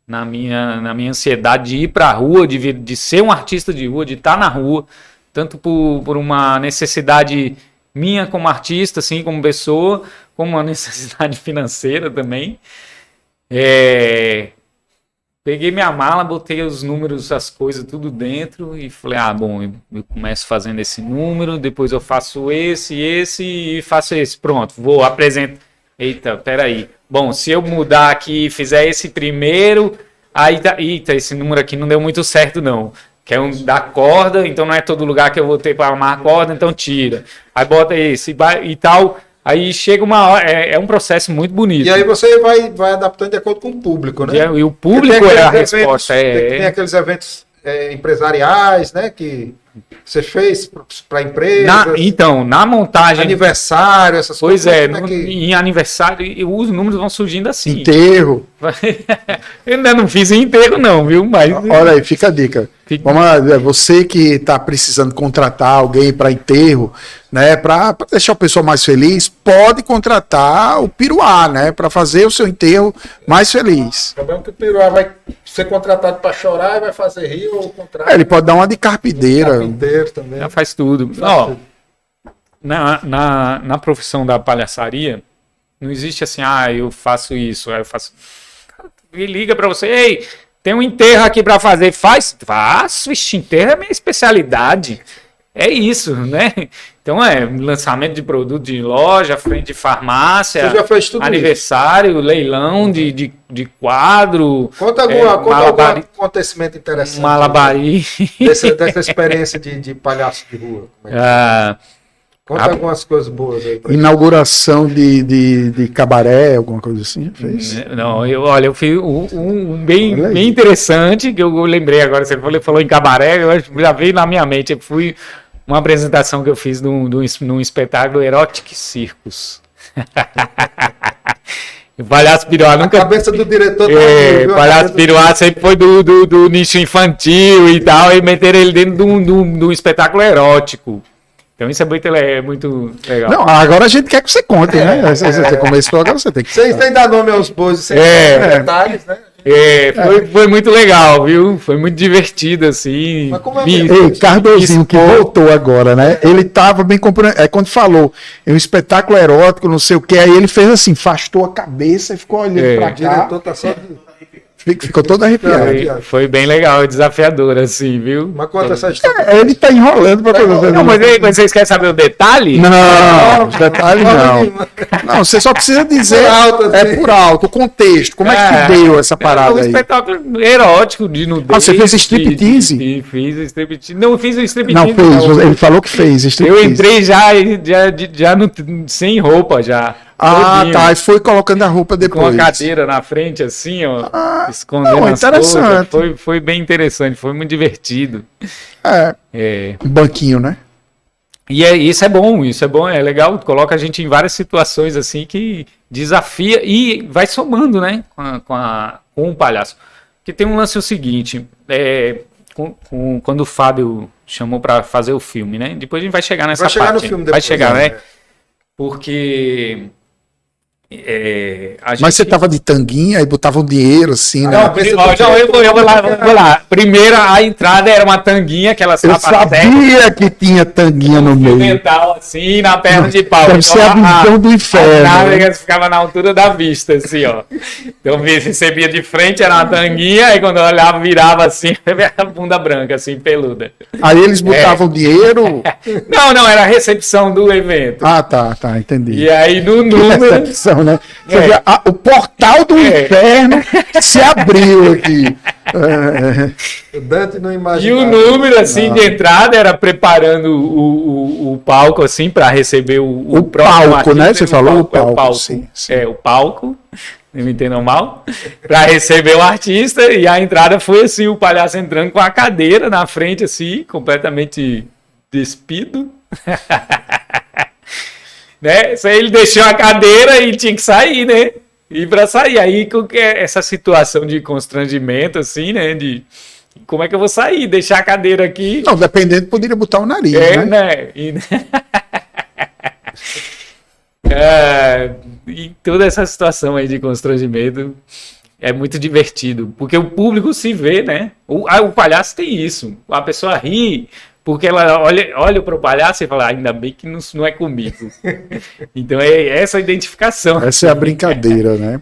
na minha ansiedade de ir para a rua, de ser um artista de rua, de estar na rua, tanto por uma necessidade minha como artista, assim, como pessoa, como uma necessidade financeira também. Peguei minha mala, botei os números, as coisas tudo dentro e falei, bom, eu começo fazendo esse número, depois eu faço esse e faço esse. Pronto, vou apresentar. Eita, peraí. Bom, se eu mudar aqui e fizer esse primeiro, aí tá. Eita, esse número aqui não deu muito certo, não. Que é um da corda, então não é todo lugar que eu vou ter para armar a corda, então tira. Aí bota esse e tal. Aí chega uma hora, é um processo muito bonito. E aí você vai adaptando de acordo com o público, né? E o público é a resposta. Tem aqueles eventos empresariais, né? Que você fez para empresas. Então, na montagem... Aniversário, essas coisas. Pois é, em aniversário, os números vão surgindo assim. Enterro. Eu ainda não fiz enterro não, viu? Mas... Olha aí, fica a dica. Vamos lá, você que está precisando contratar alguém para enterro, né, para deixar o pessoal mais feliz, pode contratar o Piruá, né, para fazer o seu enterro mais feliz. O problema é que o Piruá vai ser contratado para chorar e vai fazer rir ou o contrário. Ele pode dar uma de carpideira. Carpinteiro também. Já faz tudo. Na profissão da palhaçaria, não existe assim, eu faço isso, aí eu faço... Ele liga para você, ei... Tem um enterro aqui para fazer. Faço. Enterro é minha especialidade. É isso, né? Então lançamento de produto de loja, frente de farmácia, você já fez tudo aniversário, isso? Leilão de quadro. Conta algum acontecimento interessante. Malabari. Dessa experiência de palhaço de rua. Conta algumas coisas boas aí. Inauguração de cabaré, alguma coisa assim, fez? Não, eu fiz um bem interessante, que eu lembrei agora, você falou em cabaré, já veio na minha mente, foi uma apresentação que eu fiz num espetáculo Erotic Circus. O Palhaço Piruá nunca... A cabeça do diretor... O Palhaço Piruá sempre foi do nicho infantil e tal, e meteram ele dentro de um espetáculo erótico. Então isso é muito legal. Não, agora a gente quer que você conte, né? Você começou, agora você tem que... Sem dar nome aos bois, sem detalhes, né? Foi muito legal, viu? Foi muito divertido, assim. Mas como Cardozinho, que voltou agora, né? Ele tava bem comprando. Quando falou em um espetáculo erótico, não sei o que, aí ele fez assim, afastou a cabeça e ficou olhando pra cá. O diretor tá só... Ficou todo arrepiado. Foi bem legal, desafiador, assim, viu? Mas conta essa história. Ele tá enrolando pra fazer. Não, mas vocês querem saber o detalhe? Não, os detalhes não. Não, você só precisa dizer por alto, o contexto. Como é que deu essa parada aí? Um espetáculo erótico de nudez. Você fez striptease? Fiz striptease. Não fiz o striptease. Não fez, ele falou que fez striptease. Eu entrei já sem roupa já. Todinho. Tá. E foi colocando a roupa depois. Com a cadeira na frente, assim, ó. Escondendo as interessante. Coisas. Foi bem interessante, foi muito divertido. Um banquinho, né? E isso é bom, é legal. Coloca a gente em várias situações, assim, que desafia e vai somando, né? Com o palhaço. Porque tem um lance o seguinte, quando o Fábio chamou para fazer o filme, né? Depois a gente vai chegar nessa parte. Vai chegar no filme depois. Vai chegar, né? Porque... Mas você tava de tanguinha e botava um dinheiro assim, né? Eu vou lá. Primeiro, a entrada era uma tanguinha, aquela sapatec. Eu sabia que tinha tanguinha no meio. Mental, assim, na perna de pau. Deve ser a visão do inferno. A nave ficava na altura da vista, assim, ó. Então, recebia de frente, era uma tanguinha, aí quando eu olhava, virava assim, a bunda branca, assim, peluda. Aí eles botavam dinheiro? Não, era a recepção do evento. Tá, entendi. E aí, no número... Né? O portal do inferno se abriu aqui. O Dante não imaginava. E o número assim de entrada era preparando o palco assim para receber o palco, né? Você falou o palco. Sim. O palco. Não me entendam mal. Para receber o artista, e a entrada foi assim, o palhaço entrando com a cadeira na frente assim, completamente despido. Né? Isso aí ele deixou a cadeira e tinha que sair, né? E pra sair, aí com essa situação de constrangimento, assim, né? De como é que eu vou sair? Deixar a cadeira aqui. Não, dependendo, poderia botar o nariz, né? E toda essa situação aí de constrangimento é muito divertido, porque o público se vê, né? O palhaço tem isso. A pessoa ri, porque ela olha para o palhaço e fala, ainda bem que não é comigo. Então é essa identificação. Essa é a brincadeira, né?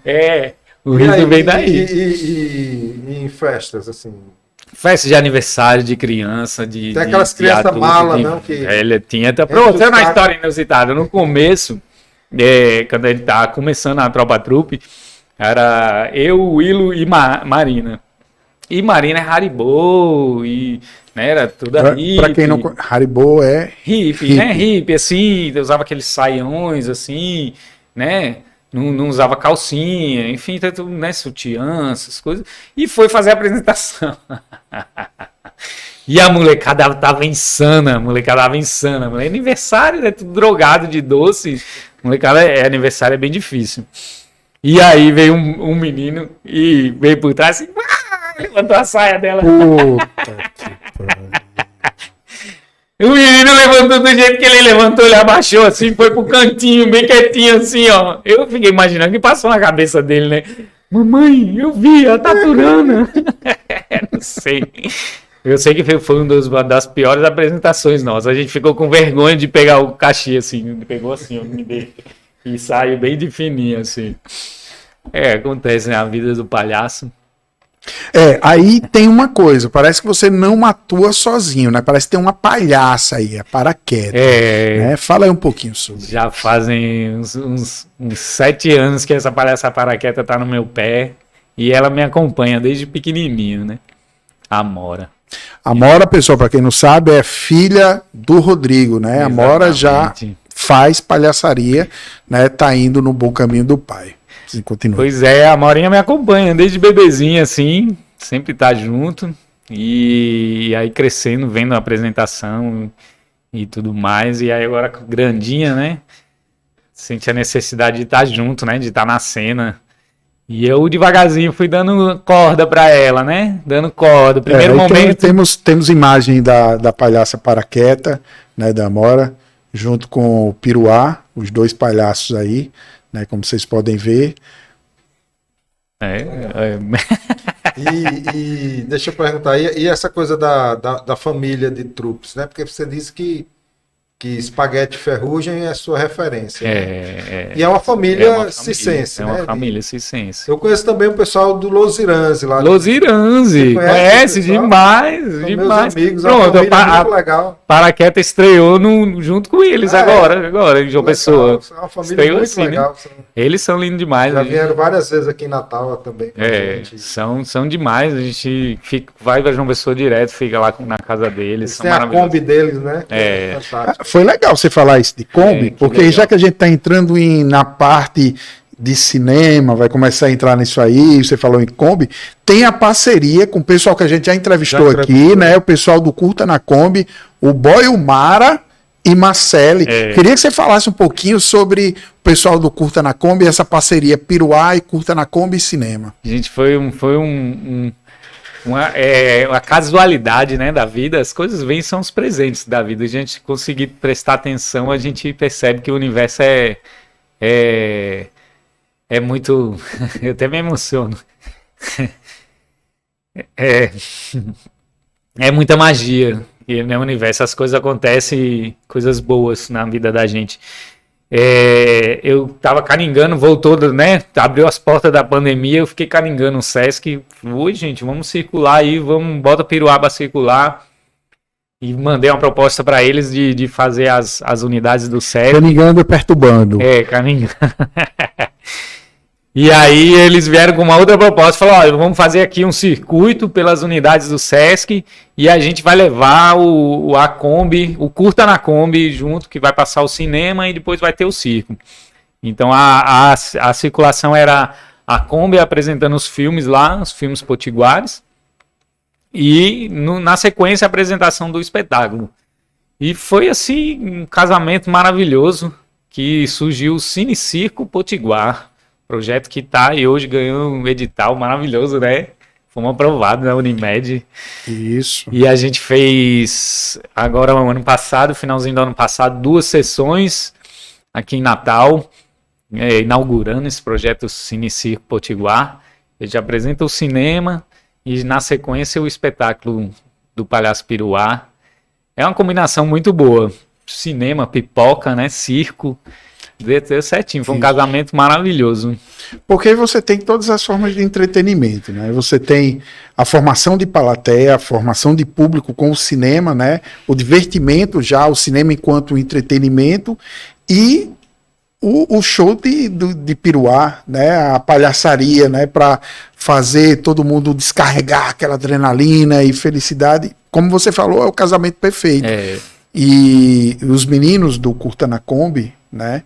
O riso vem daí. E em festas, assim? Festa de aniversário de criança, tem aquelas crianças malas, não? Ele tinha. Pronto, é uma história inusitada. No começo, quando ele estava começando a Tropa Trupe, era eu, Willo e Marina. E Marina é Haribo, e né, era tudo hippie. Pra quem não conhece, Haribo é hippie, né? Hippie, assim, usava aqueles saiões, assim, né? Não usava calcinha, enfim, tudo, né? Sutiã, essas coisas. E foi fazer a apresentação. E a molecada tava insana, aniversário, né? Tudo drogado de doce. Molecada, aniversário é bem difícil. E aí veio um menino e veio por trás assim, levantou a saia dela. Puta que pariu. O menino levantou do jeito que ele levantou, ele abaixou assim, foi pro cantinho, bem quietinho assim, ó. Eu fiquei imaginando o que passou na cabeça dele, né? Mamãe, eu vi, ela tá aturando. Não sei. Eu sei que foi uma das piores apresentações nossas. A gente ficou com vergonha de pegar o cachê, assim. Pegou assim, e saiu bem de fininho, assim. Acontece, né? A vida do palhaço. Aí tem uma coisa, parece que você não atua sozinho, né? Parece que tem uma palhaça aí, a Paraqueta. Né? Fala aí um pouquinho sobre. Já fazem uns 7 anos que essa palhaça Paraqueta tá no meu pé e ela me acompanha desde pequenininho, né? A Mora. A Mora, pessoal, para quem não sabe, é filha do Rodrigo, né? Exatamente. A Mora já faz palhaçaria, né? Tá indo no bom caminho do pai. Continua. Pois é, a Morinha me acompanha desde bebezinha, assim, sempre tá junto. E aí crescendo, vendo a apresentação e tudo mais. E aí agora grandinha, né? Sente a necessidade de estar junto, né? De estar na cena. E eu devagarzinho fui dando corda pra ela, né? Dando corda. Primeiro momento... Temos imagem da palhaça Paraqueta, né? Da Mora, junto com o Piruá, os dois palhaços aí. Né, como vocês podem ver. E deixa eu perguntar, e essa coisa da família de trupes, né? Porque você disse que Espaguete Ferrugem é a sua referência. E é uma família cicense, né? É uma família cicense. Eu conheço também o pessoal do Los Iranzi lá. Los Iranzi, conhece demais. São demais. Meus amigos, pronto, muito legal. Paraqueta estreou junto com eles agora em João Pessoa. É uma família estreou muito assim, legal. Né? Eles são lindos demais. Já vieram várias vezes aqui em Natal também. São demais. A gente vai para João Pessoa direto, fica lá na casa deles. São tem a Kombi deles, né? Foi legal você falar isso de Kombi, porque legal. Já que a gente está entrando na parte de cinema, vai começar a entrar nisso aí, você falou em Kombi, tem a parceria com o pessoal que a gente já entrevistou aqui, né? O pessoal do Curta na Kombi, o Boy, o Mara e Marcele. Queria que você falasse um pouquinho sobre o pessoal do Curta na Kombi, essa parceria Piruá e Curta na Kombi e Cinema. Gente, foi uma casualidade, né, da vida. As coisas vêm, são os presentes da vida. A gente conseguir prestar atenção, a gente percebe que o universo é muito... Eu até me emociono. É muita magia. E no universo as coisas acontecem, coisas boas na vida da gente. Eu tava caringando, voltou, né? Abriu as portas da pandemia, eu fiquei caringando o Sesc. Oi, gente, vamos circular aí, bota Piruá pra circular. E mandei uma proposta para eles de fazer as unidades do Sesc. Caringando e perturbando. Caringando. E aí eles vieram com uma outra proposta, falaram, olha, vamos fazer aqui um circuito pelas unidades do Sesc e a gente vai levar a Kombi, o Curta na Kombi junto, que vai passar o cinema e depois vai ter o circo. Então a circulação era a Kombi apresentando os filmes lá, os filmes potiguares, e na sequência a apresentação do espetáculo. E foi assim um casamento maravilhoso que surgiu o Cine Circo Potiguar. Projeto que tá e hoje ganhou um edital maravilhoso, né? Fomos aprovados na Unimed. Isso. E a gente fez, agora no ano passado, finalzinho do ano passado, 2 sessões aqui em Natal, inaugurando esse projeto Cine Circo Potiguar. A gente apresenta o cinema e, na sequência, o espetáculo do Palhaço Piruá. É uma combinação muito boa. Cinema, pipoca, né? Circo. Deu certinho. Foi um casamento maravilhoso. Porque você tem todas as formas de entretenimento, né? Você tem a formação de plateia, a formação de público com o cinema, né? O divertimento já, o cinema enquanto entretenimento e o show de Piruá, né? A palhaçaria, né? Para fazer todo mundo descarregar aquela adrenalina e felicidade. Como você falou, é o casamento perfeito. E os meninos do Curta na Kombi, né?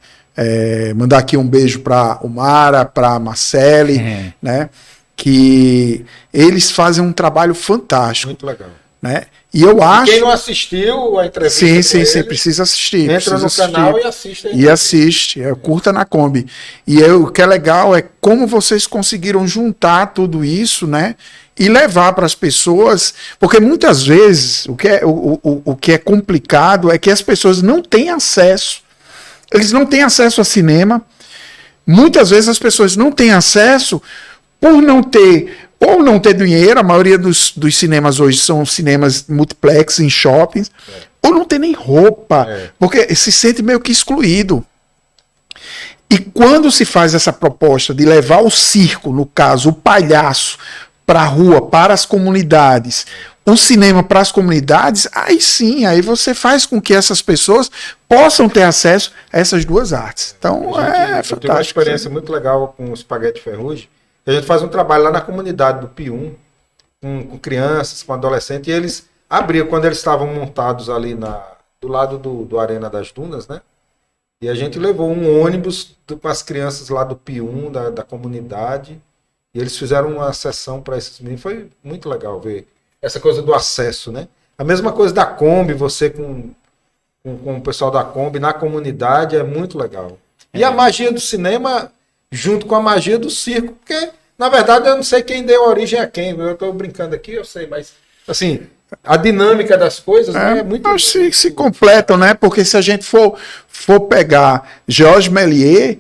Mandar aqui um beijo para o Mara, para a Marcele, né? Que eles fazem um trabalho fantástico. Muito legal. Né? E eu acho. Quem não assistiu a entrevista, sim, precisa assistir. Entra no canal e assiste. E assiste, Curta na Kombi. E o que é legal é como vocês conseguiram juntar tudo isso, né? E levar para as pessoas, porque muitas vezes o que é complicado é que as pessoas não têm acesso. Eles não têm acesso a cinema. Muitas vezes as pessoas não têm acesso por não ter, ou não ter dinheiro. A maioria dos cinemas hoje são cinemas multiplex em shoppings, ou não ter nem roupa, porque se sente meio que excluído. E quando se faz essa proposta de levar o circo, no caso, o palhaço, para a rua, para as comunidades, o cinema para as comunidades, aí sim, aí você faz com que essas pessoas possam ter acesso a essas duas artes. Então, fantástico. Eu tive uma experiência muito legal com o Spaghetti Ferrugem. A gente faz um trabalho lá na comunidade do Pium, com crianças, com adolescentes, e eles abriam, quando eles estavam montados ali do lado do Arena das Dunas, né? E a gente levou um ônibus com as crianças lá do Pium, da comunidade, e eles fizeram uma sessão para esses meninos. Foi muito legal ver essa coisa do acesso, né? A mesma coisa da Kombi, você com o pessoal da Kombi na comunidade, é muito legal. E a magia do cinema junto com a magia do circo, porque, na verdade, eu não sei quem deu origem a quem. Eu estou brincando aqui, eu sei, mas, assim, a dinâmica das coisas é muito... Acho que se completam, né? Porque se a gente for pegar Georges Méliès,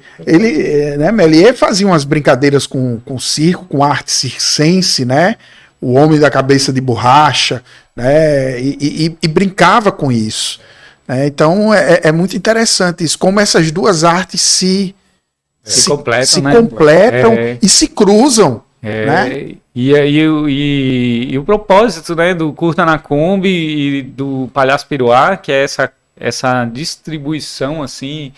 Méliès fazia umas brincadeiras com circo, com arte circense, né? O homem da cabeça de borracha, né? E brincava com isso. Né? Então, é muito interessante isso, como essas duas artes se completam e se cruzam. Né? E o propósito, né, do Curta na Kombi e do Palhaço Piruá, que é essa distribuição assim,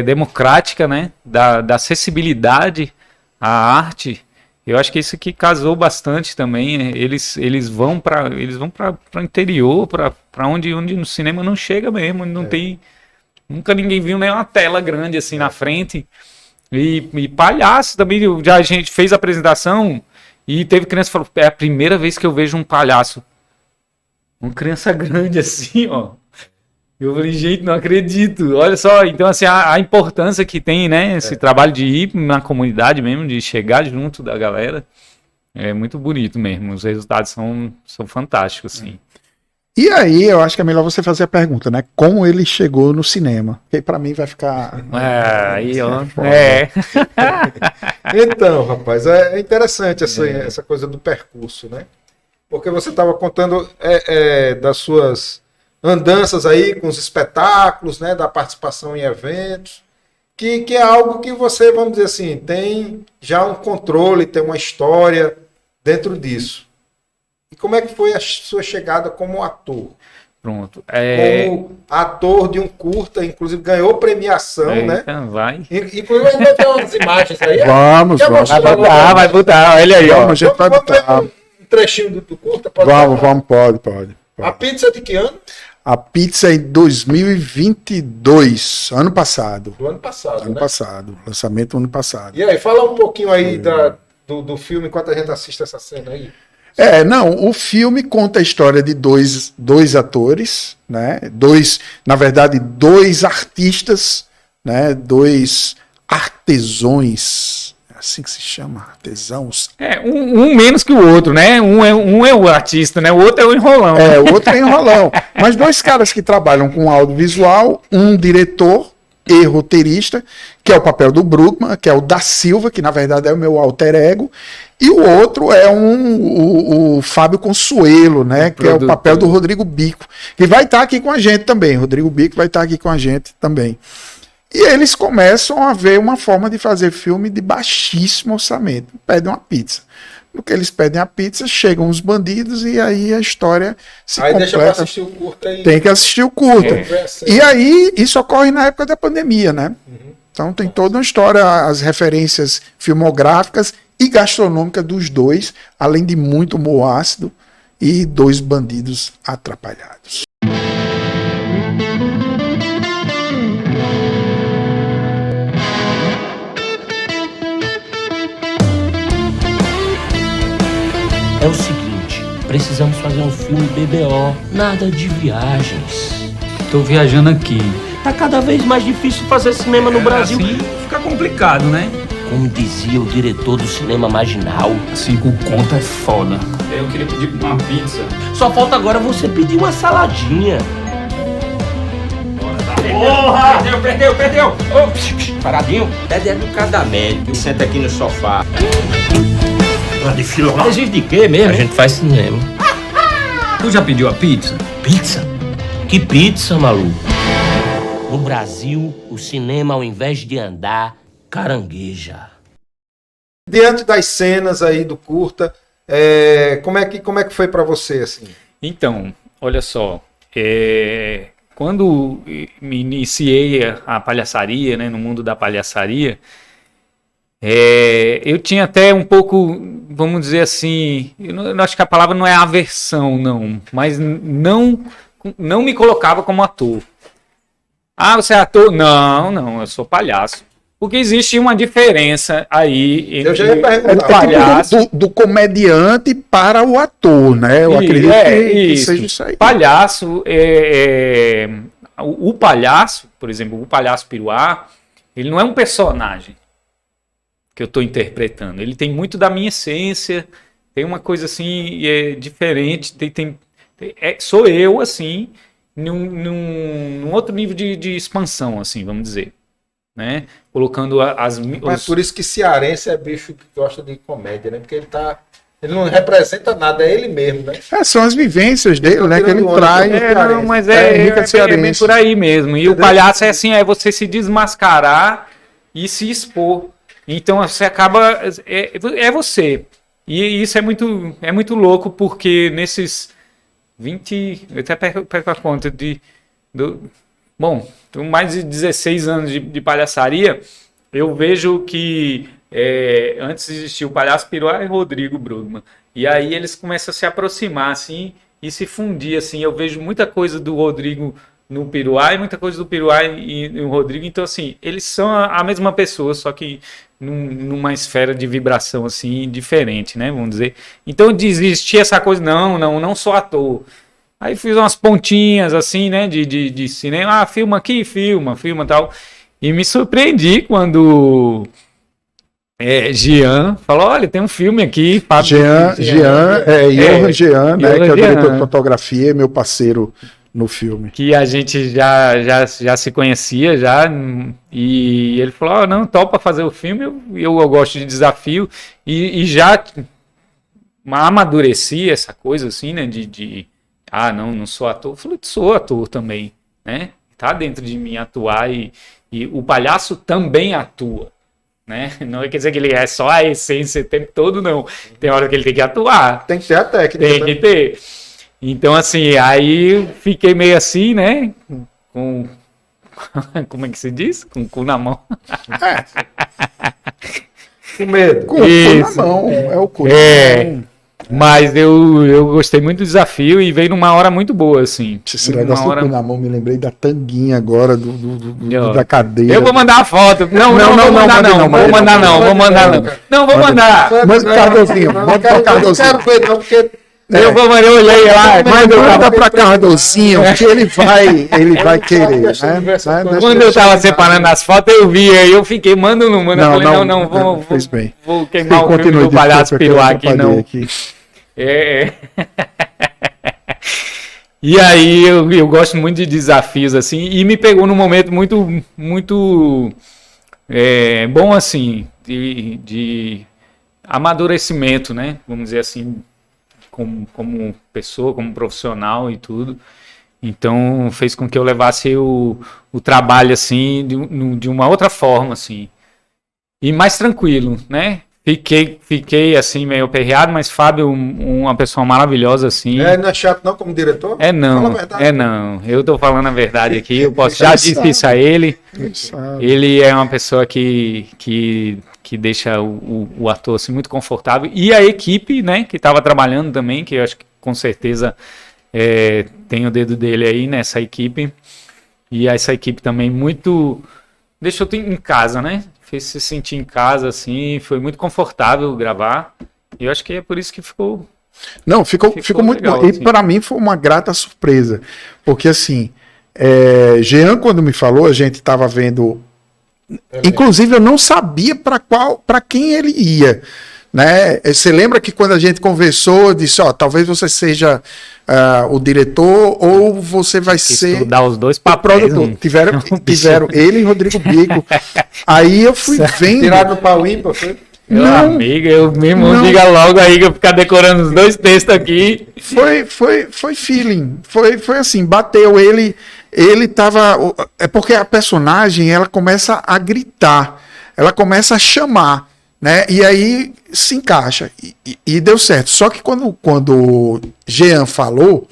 democrática, né, da acessibilidade à arte. Eu acho que isso aqui casou bastante também. Eles vão para o interior, para onde no cinema não chega mesmo, não tem. Nunca ninguém viu nenhuma tela grande assim na frente. E palhaço também. A gente fez a apresentação e teve criança que falou: é a primeira vez que eu vejo um palhaço. Uma criança grande assim, ó. Eu falei, gente, não acredito. Olha só, então assim, a importância que tem, né? Esse trabalho de ir na comunidade mesmo, de chegar junto da galera. É muito bonito mesmo. Os resultados são fantásticos, assim. E aí, eu acho que é melhor você fazer a pergunta, né? Como ele chegou no cinema? Porque pra mim vai ficar... Então, rapaz, é interessante essa coisa do percurso, né? Porque você estava contando das suas andanças aí com os espetáculos, né? Da participação em eventos, que é algo que você, vamos dizer assim, tem já um controle, tem uma história dentro disso. E como é que foi a sua chegada como ator? Pronto. Como ator de um curta, inclusive ganhou premiação, né? Vai. Inclusive ainda tem umas imagens aí. Vamos. Vai botar. Olha aí, ó. A gente vai botar um trechinho do curta? Pode. A pizza de que ano? A pizza é em 2022, ano passado. Do ano passado, ano passado, lançamento do ano passado. E aí, fala um pouquinho aí do filme, enquanto a gente assiste essa cena aí. O filme conta a história de dois atores, né? Dois artistas, né? Dois artesões, é assim que se chama, artesãos. Um menos que o outro, né? Um é o artista, né? O outro é o enrolão. O outro é enrolão. Mas 2 caras que trabalham com audiovisual, um diretor e roteirista, que é o papel do Brugman, que é o da Silva, que na verdade é o meu alter ego, e o outro é o Fábio Consuelo, né, que é o papel do Rodrigo Bico, que vai estar aqui com a gente também. Rodrigo Bico vai estar aqui com a gente também. E eles começam a ver uma forma de fazer filme de baixíssimo orçamento. Pedem uma pizza. No que eles pedem a pizza, chegam os bandidos e aí a história se completa. Deixa pra assistir o curta aí. Tem que assistir o curta. E aí, isso ocorre na época da pandemia, né? Então tem toda uma história, as referências filmográficas e gastronômicas dos dois, além de muito humor ácido e 2 bandidos atrapalhados. É o seguinte, precisamos fazer um filme BBO, nada de viagens. Tô viajando aqui. Tá cada vez mais difícil fazer cinema no Brasil. Assim fica complicado, né? Como dizia o diretor do cinema marginal. Assim com conta é foda. Eu queria pedir uma pizza. Só falta agora você pedir uma saladinha. Porra! Perdeu! Oh, Paradinho, pede educadamente. Senta aqui no sofá. De filão. Existe de quê mesmo? A gente faz cinema. Tu já pediu a pizza? Pizza? Que pizza, maluco? No Brasil, o cinema, ao invés de andar, carangueja. Diante das cenas aí do curta, como é que foi pra você, assim? Então, olha só, quando me iniciei a palhaçaria, né, no mundo da palhaçaria, eu tinha até um pouco, vamos dizer assim, eu acho que a palavra não é aversão, não, mas não me colocava como ator. Ah, você é ator? Não, eu sou palhaço. Porque existe uma diferença aí entre o palhaço do comediante para o ator, né? Eu acredito que seja isso aí. Palhaço, o palhaço, por exemplo, o palhaço Piruá, ele não é um personagem que eu estou interpretando. Ele tem muito da minha essência, tem uma coisa assim diferente, sou eu, assim, num outro nível de expansão, assim, vamos dizer. Né? Colocando Mas por isso que cearense é bicho que gosta de comédia, né? Porque ele não representa nada, é ele mesmo, né? São as vivências dele, né? Que ele traz. Mas é bem por aí mesmo. E o palhaço é assim, é você se desmascarar e se expor. Então você acaba. É você. E isso é muito louco, porque nesses 20. Eu até perco a conta bom, tenho mais de 16 anos de palhaçaria. Eu vejo que antes existia o Palhaço Piruá e Rodrigo Brugman. E aí eles começam a se aproximar assim e se fundir. Assim. Eu vejo muita coisa do Rodrigo no Piruá e muita coisa do Piruá e no Rodrigo. Então, assim, eles são a mesma pessoa, só que numa esfera de vibração assim diferente, né? Vamos dizer. Então, existia essa coisa, não sou ator. Aí fiz umas pontinhas assim, né, de cinema. Filma aqui, filma tal. E me surpreendi quando Jean falou, olha, tem um filme aqui. Johan Jean, né, que é o diretor de fotografia, meu parceiro no filme. Que a gente já se conhecia, e ele falou, não, topa fazer o filme, eu gosto de desafio. E já amadureci essa coisa assim, né, não sou ator. Eu falei, sou ator também, né? Tá dentro de mim atuar e o palhaço também atua, né? Não quer dizer que ele é só a essência o tempo todo, não. Tem hora que ele tem que atuar. Tem que ter a técnica. Tem que ter. Então, assim, aí fiquei meio assim, né? Com... Como é que se diz? Com o cu na mão. Com medo. Com o cu na mão. É o cu na mão. Mas eu gostei muito do desafio e veio numa hora muito boa, assim. Esse negócio do cu na mão, me lembrei da tanguinha agora, da cadeira. Eu vou mandar a foto. Não vou mandar não. Mas, Cardozinho, bota o Cardozinho. Não quero ver não, porque Eu olhei lá, manda pra Cardozinho, que ele vai querer, né? Quando eu tava separando as fotos, eu vi, aí eu fiquei, manda ou não manda? Eu falei, não, fez bem. vou queimar o filme do palhaço piruá aqui, não. Aqui. E aí eu gosto muito de desafios, assim, e me pegou num momento muito bom, assim, de amadurecimento, né? Vamos dizer assim, como pessoa, como profissional e tudo. Então fez com que eu levasse o trabalho, assim, de uma outra forma, assim, e mais tranquilo, né? Fiquei assim, meio aperreado, mas Fábio, uma pessoa maravilhosa, assim. Não é chato não como diretor? Não. Eu tô falando a verdade aqui, já disse isso a ele. Ele é uma pessoa que deixa o ator assim, muito confortável. E a equipe, né, que estava trabalhando também, que eu acho que com certeza tem o dedo dele aí nessa equipe. E essa equipe também muito... deixou em casa, né? Fez se sentir em casa, assim, foi muito confortável gravar. E eu acho que é por isso que ficou... Não, ficou muito legal, bom. E assim. para mim foi uma grata surpresa. Porque assim, Jean, quando me falou, a gente estava vendo... Inclusive, eu não sabia para quem ele ia. Né? Você lembra que quando a gente conversou, eu disse, talvez você seja o diretor ou você vai ser estudar os dois o papéis. produtor. Tiveram ele e Rodrigo Bico. Aí eu fui vendo. Tiraram no pau ímpar, foi? Meu amigo, eu mesmo diga logo aí que eu ficar decorando os dois textos aqui. Foi feeling. Foi assim, bateu ele tava... É porque a personagem, ela começa a gritar, ela começa a chamar, né? E aí se encaixa. E deu certo. Só que quando Jean falou,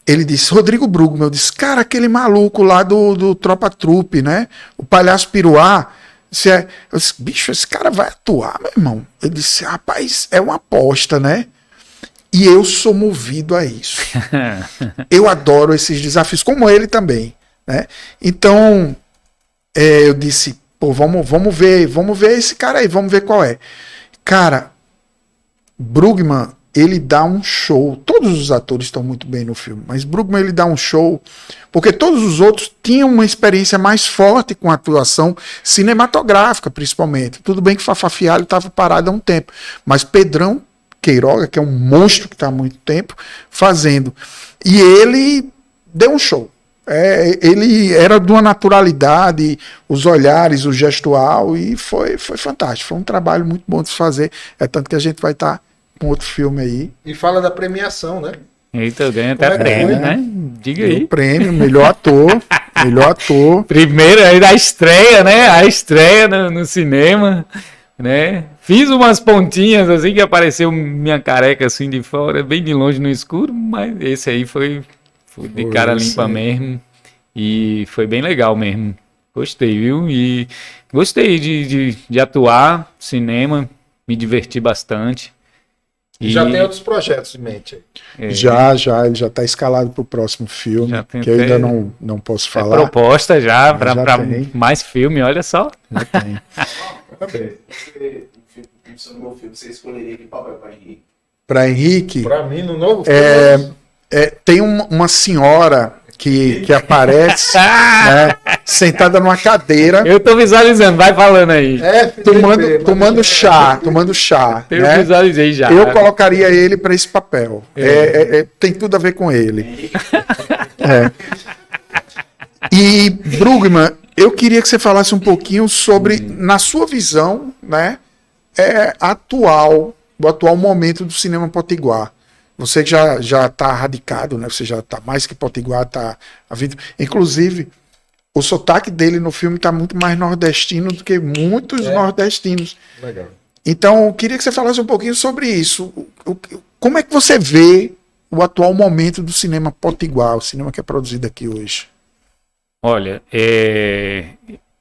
ele disse, Rodrigo Brugman, eu disse, cara, aquele maluco lá do Tropa Trupe, né? O Palhaço Piruá. Eu disse, bicho, esse cara vai atuar, meu irmão. Ele disse, rapaz, é uma aposta, né? E eu sou movido a isso. Eu adoro esses desafios, como ele também, né? Então, eu disse, pô, vamos ver esse cara aí, vamos ver qual é. Cara, Brugman, ele dá um show. Todos os atores estão muito bem no filme, mas Brugman, ele dá um show, porque todos os outros tinham uma experiência mais forte com a atuação cinematográfica, principalmente. Tudo bem que Fafá Fialho estava parado há um tempo, mas Pedrão Queiroga, que é um monstro que está há muito tempo fazendo. E ele deu um show. Ele era de uma naturalidade, os olhares, o gestual, e foi fantástico. Foi um trabalho muito bom de se fazer. É tanto que a gente vai estar com outro filme aí. E fala da premiação, né? Eita, ganha até prêmio, né? Diga aí. O prêmio, melhor ator. Melhor ator. Primeiro aí da estreia, né? A estreia no cinema, né? Fiz umas pontinhas assim que apareceu minha careca assim de fora, bem de longe no escuro, mas esse aí foi de cara limpa mesmo. E foi bem legal mesmo. Gostei, viu? E gostei de atuar, cinema, me diverti bastante. E já tem outros projetos em mente aí. Já, ele já está escalado para o próximo filme, que eu ainda não posso falar. Proposta já para mais filme, olha só. Já tem. No novo filme, você escolheria que papel para Henrique? Para Henrique? Para mim, no novo filme. Tem uma senhora que aparece né, sentada numa cadeira. Eu tô visualizando, vai falando aí. Tomando chá. Eu né? visualizei já. Eu colocaria ele para esse papel. Tem tudo a ver com ele. E, Brugman, eu queria que você falasse um pouquinho sobre, na sua visão, né, o atual momento do cinema potiguar. Você que já está radicado, né? Você já está mais que potiguar, está a vida. Inclusive, o sotaque dele no filme está muito mais nordestino do que muitos nordestinos. Legal. Então, eu queria que você falasse um pouquinho sobre isso. Como é que você vê o atual momento do cinema potiguar, o cinema que é produzido aqui hoje? Olha,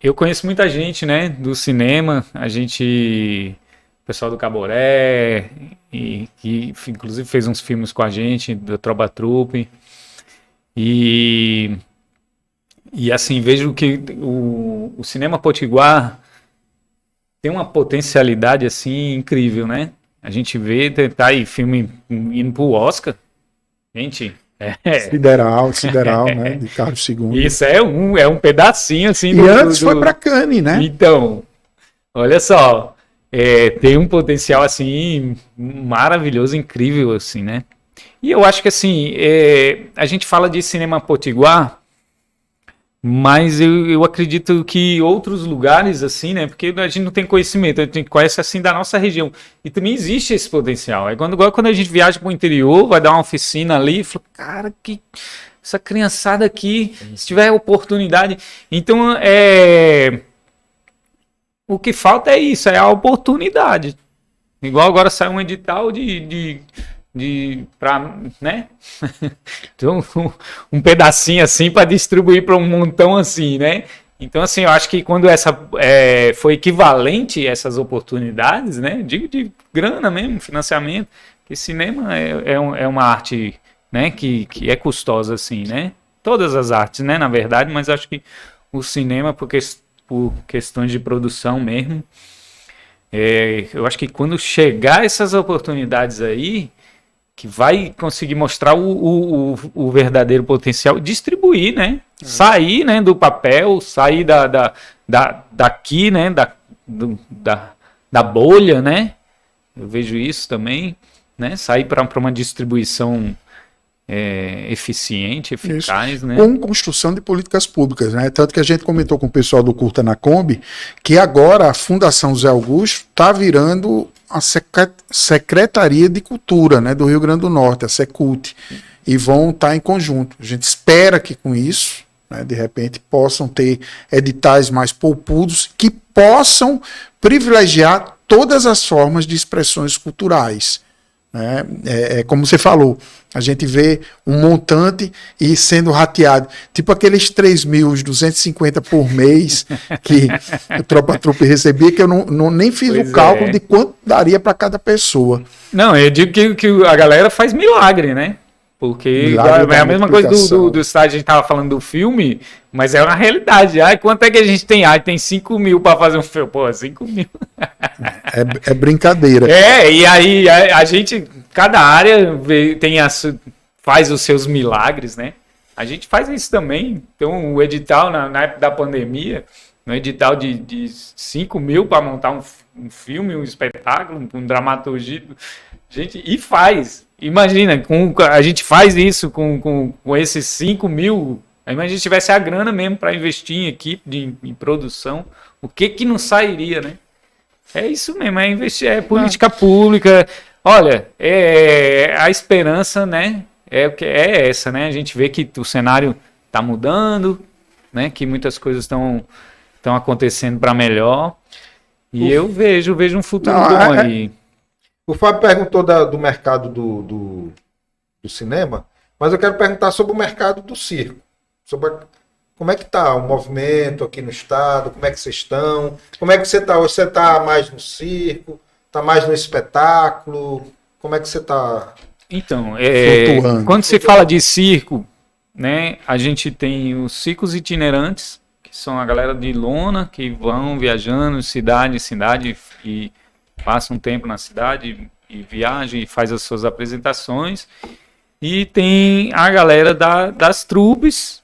eu conheço muita gente, né, do cinema, o pessoal do Caboré, que inclusive fez uns filmes com a gente, do Tropa Trupe, e assim, vejo que o cinema potiguar tem uma potencialidade, assim, incrível, né? A gente vê, tá aí filme indo pro Oscar. Gente, Sideral, né? De Carlos II. isso é um pedacinho assim. E antes foi para Cannes, né? Então, olha só, tem um potencial assim maravilhoso, incrível assim, né? E eu acho que assim, a gente fala de cinema potiguar, mas eu acredito que outros lugares assim, né? Porque a gente não tem conhecimento, a gente conhece assim da nossa região. E também existe esse potencial. Igual quando a gente viaja para o interior, vai dar uma oficina ali, e fala, cara, que essa criançada aqui, se tiver oportunidade. Então, o que falta é isso, é a oportunidade. Igual agora saiu um edital né? Então, um pedacinho assim para distribuir para um montão assim, né? Então, assim, eu acho que quando foi equivalente essas oportunidades, né? Digo de grana mesmo, financiamento, que cinema é uma arte, né? Que é custosa, assim, né? Todas as artes, né? Na verdade, mas acho que o cinema, por questões de produção mesmo, eu acho que quando chegar essas oportunidades aí, que vai conseguir mostrar o verdadeiro potencial, distribuir, né? Sair, né, do papel, sair daqui, né, da bolha, né? Eu vejo isso também, né? Sair para uma distribuição eficiente, eficaz, Isso. né? Com construção de políticas públicas, né? Tanto que a gente comentou com o pessoal do Curta na Kombi que agora a Fundação Zé Augusto está virando a Secretaria de Cultura, né, do Rio Grande do Norte, a Secult, e vão estar em conjunto. A gente espera que com isso, né, de repente, possam ter editais mais poupudos que possam privilegiar todas as formas de expressões culturais. Como você falou, a gente vê um montante e sendo rateado, tipo aqueles 3.250 por mês que o Tropa Trupe recebia, que eu nem fiz o cálculo de quanto daria para cada pessoa. Não, eu digo que a galera faz milagre, né? Porque é a mesma coisa do estádio, a gente tava falando do filme, mas é uma realidade. Quanto é que a gente tem? Tem 5 mil para fazer um filme. Pô, 5 mil. É brincadeira. E aí a gente, cada área faz os seus milagres, né? A gente faz isso também. Então, o edital, na época da pandemia, no edital de 5 mil para montar um filme, um espetáculo, um dramaturgia, gente, e faz. Imagina, a gente faz isso com esses 5 mil. Imagina se a gente tivesse a grana mesmo para investir em equipe, em produção. O que não sairia, né? É isso mesmo, é investir, é política pública. Olha, a esperança, né? É essa, né? A gente vê que o cenário está mudando, né? Que muitas coisas estão acontecendo para melhor. E eu vejo um futuro bom aí. O Fábio perguntou do mercado do cinema, mas eu quero perguntar sobre o mercado do circo. Como é que está o movimento aqui no estado, como é que vocês estão, como é que você está hoje? Você está mais no circo, está mais no espetáculo, como é que você está? Então, quando se fala de circo, né, a gente tem os circos itinerantes, que são a galera de lona, que vão viajando de cidade em cidade e passa um tempo na cidade e viaja e faz as suas apresentações. E tem a galera das trupes,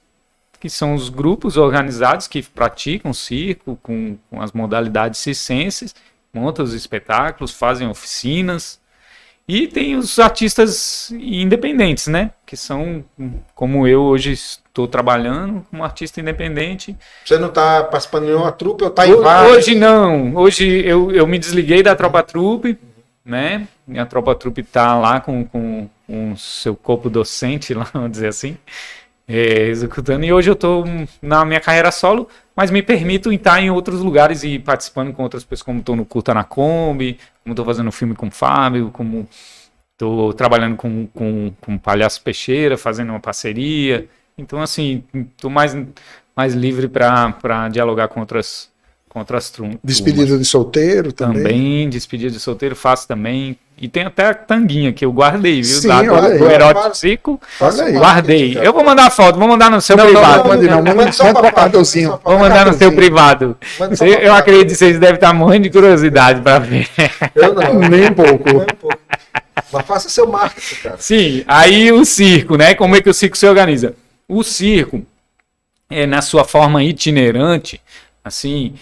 que são os grupos organizados que praticam circo com as modalidades circenses, montam os espetáculos, fazem oficinas. E tem os artistas independentes, né? Que são, como eu hoje estou trabalhando como artista independente. Você não está participando de nenhuma trupe ou está em várias? Hoje não. Hoje eu me desliguei da Tropa Trupe, né? Minha Tropa Trupe está lá com o seu corpo docente, lá, vamos dizer assim, executando. E hoje eu estou na minha carreira solo, mas me permito estar em outros lugares e participando com outras pessoas, como estou no Curta na Kombi, como estou fazendo filme com o Fábio, como estou trabalhando com o Palhaço Peixeira, fazendo uma parceria. Então, assim, estou mais livre para dialogar com contra as turmas. Despedida de solteiro também. Também, despedida de solteiro, faço também. E tem até a tanguinha que eu guardei, viu? Sim, Da olha aí. do Erótico Circo. Olha aí. Guardei. Eu vou mandar foto, vou mandar no seu privado. Manda só um papelzinho. Vou mandar no seu privado. Manda só Eu acredito que vocês devem estar morrendo de curiosidade para ver. Eu não. Nem um pouco. Nem um pouco. Mas faça seu marketing, cara. Sim, aí o circo, né? Como é que o circo se organiza? O circo, na sua forma itinerante, assim,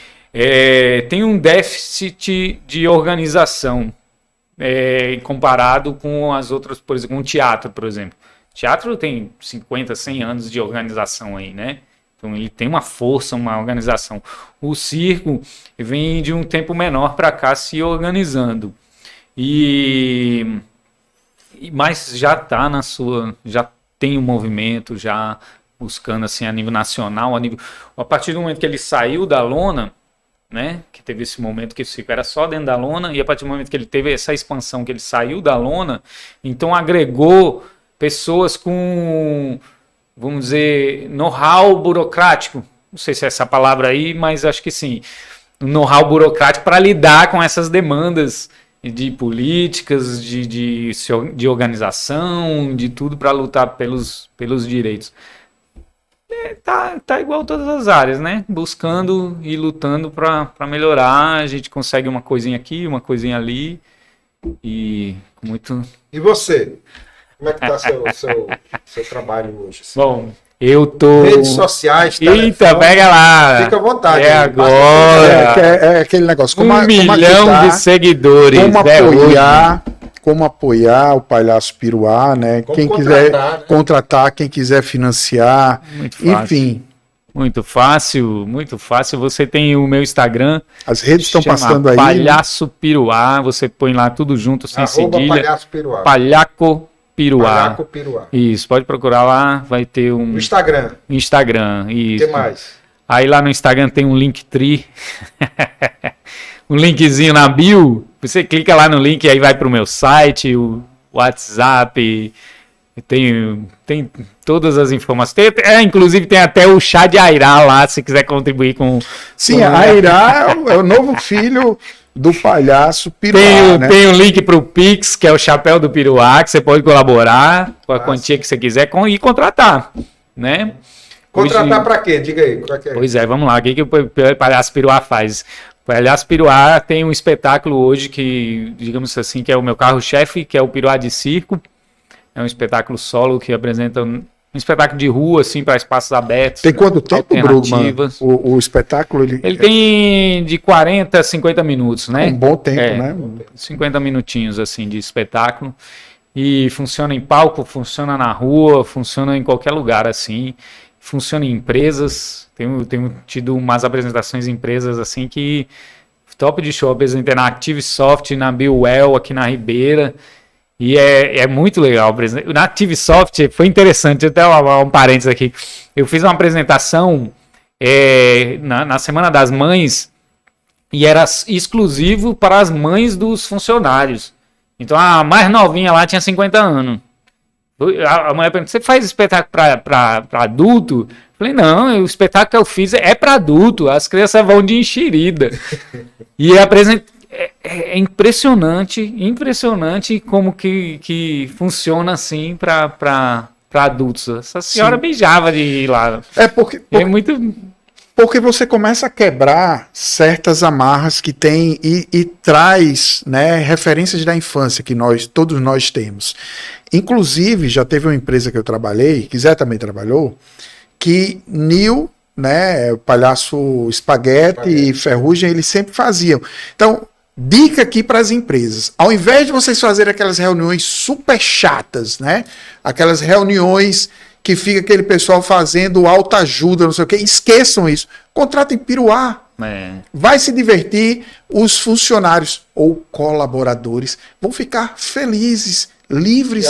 tem um déficit de organização comparado com as outras, por exemplo, um teatro, por exemplo. Teatro tem 50, 100 anos de organização aí, né? Então ele tem uma força, uma organização. O circo vem de um tempo menor para cá se organizando. Mas já está já tem um movimento, já buscando assim a nível nacional, a partir do momento que ele saiu da lona, né, que teve esse momento que o circo era só dentro da lona, e a partir do momento que ele teve essa expansão, que ele saiu da lona, então agregou pessoas com, vamos dizer, know-how burocrático, não sei se é essa palavra aí, mas acho que sim, um know-how burocrático para lidar com essas demandas de políticas, de organização, de tudo para lutar pelos direitos. Tá igual todas as áreas, né? Buscando e lutando para melhorar. A gente consegue uma coisinha aqui, uma coisinha ali. E muito. E você? Como é que tá seu trabalho hoje? Assim? Bom, eu tô. Redes sociais, Eita, telefone, pega lá. fica à vontade. É agora. É aquele negócio. 1 milhão de seguidores. Como apoiar o Palhaço Piruá, né? Como quem contratar, quiser né? contratar, quem quiser financiar, Muito fácil. enfim. Muito fácil, muito fácil. Você tem o meu Instagram. As redes estão chama passando aí. Palhaço Piruá. Você põe lá tudo junto, sem Arroba cedilha. Palhaço Piruá. Palhaco Piruá. Palhaco Piruá. Isso, pode procurar lá. Vai ter um No Instagram. Instagram. O Isso. que mais? Aí lá no Instagram tem um Linktree. Um linkzinho na bio. Você clica lá no link e aí vai para o meu site, o WhatsApp. Tem todas as informações. Inclusive tem até o chá de Airá lá, se quiser contribuir com... Sim, a Airá é o novo filho do Palhaço Piruá, né? Tem o link para o Pix, que é o chapéu do Piruá, que você pode colaborar com a quantia que você quiser e contratar, né? Contratar para quê? Diga aí. Pra quê? Pois é, vamos lá. O que o Palhaço Piruá faz? O Palhaço Piruá tem um espetáculo hoje que, digamos assim, que é o meu carro-chefe, que é o Piruá de Circo. É um espetáculo solo que apresenta um espetáculo de rua, assim, para espaços abertos. Tem quanto tempo, Brugman? alternativas. O espetáculo? Ele tem de 40 a 50 minutos, né? Um bom tempo, né? 50 minutinhos, assim, de espetáculo. E funciona em palco, funciona na rua, funciona em qualquer lugar, assim. Funciona em empresas. Tenho tido umas apresentações em empresas, assim, que... Top de show, apresentei na ActiveSoft, na Billwell, aqui na Ribeira. E é muito legal. Na ActiveSoft foi interessante, até um parênteses aqui. Eu fiz uma apresentação na Semana das Mães e era exclusivo para as mães dos funcionários. Então a mais novinha lá tinha 50 anos. A mulher perguntou, você faz espetáculo para adulto? Eu falei, não, o espetáculo que eu fiz é para adulto, as crianças vão de enxerida. E é impressionante como que funciona assim para adultos. Essa senhora beijava de ir lá. É muito... Porque você começa a quebrar certas amarras que tem e traz, né, referências da infância que todos nós temos. Inclusive, já teve uma empresa que eu trabalhei, que Zé também trabalhou, que Nil, né, o Palhaço Espaguete e Ferrugem, eles sempre faziam. Então, dica aqui para as empresas. Ao invés de vocês fazerem aquelas reuniões super chatas, né, aquelas reuniões que fica aquele pessoal fazendo autoajuda, não sei o quê, esqueçam isso. Contratem Piruá. Vai se divertir, os funcionários ou colaboradores vão ficar felizes, livres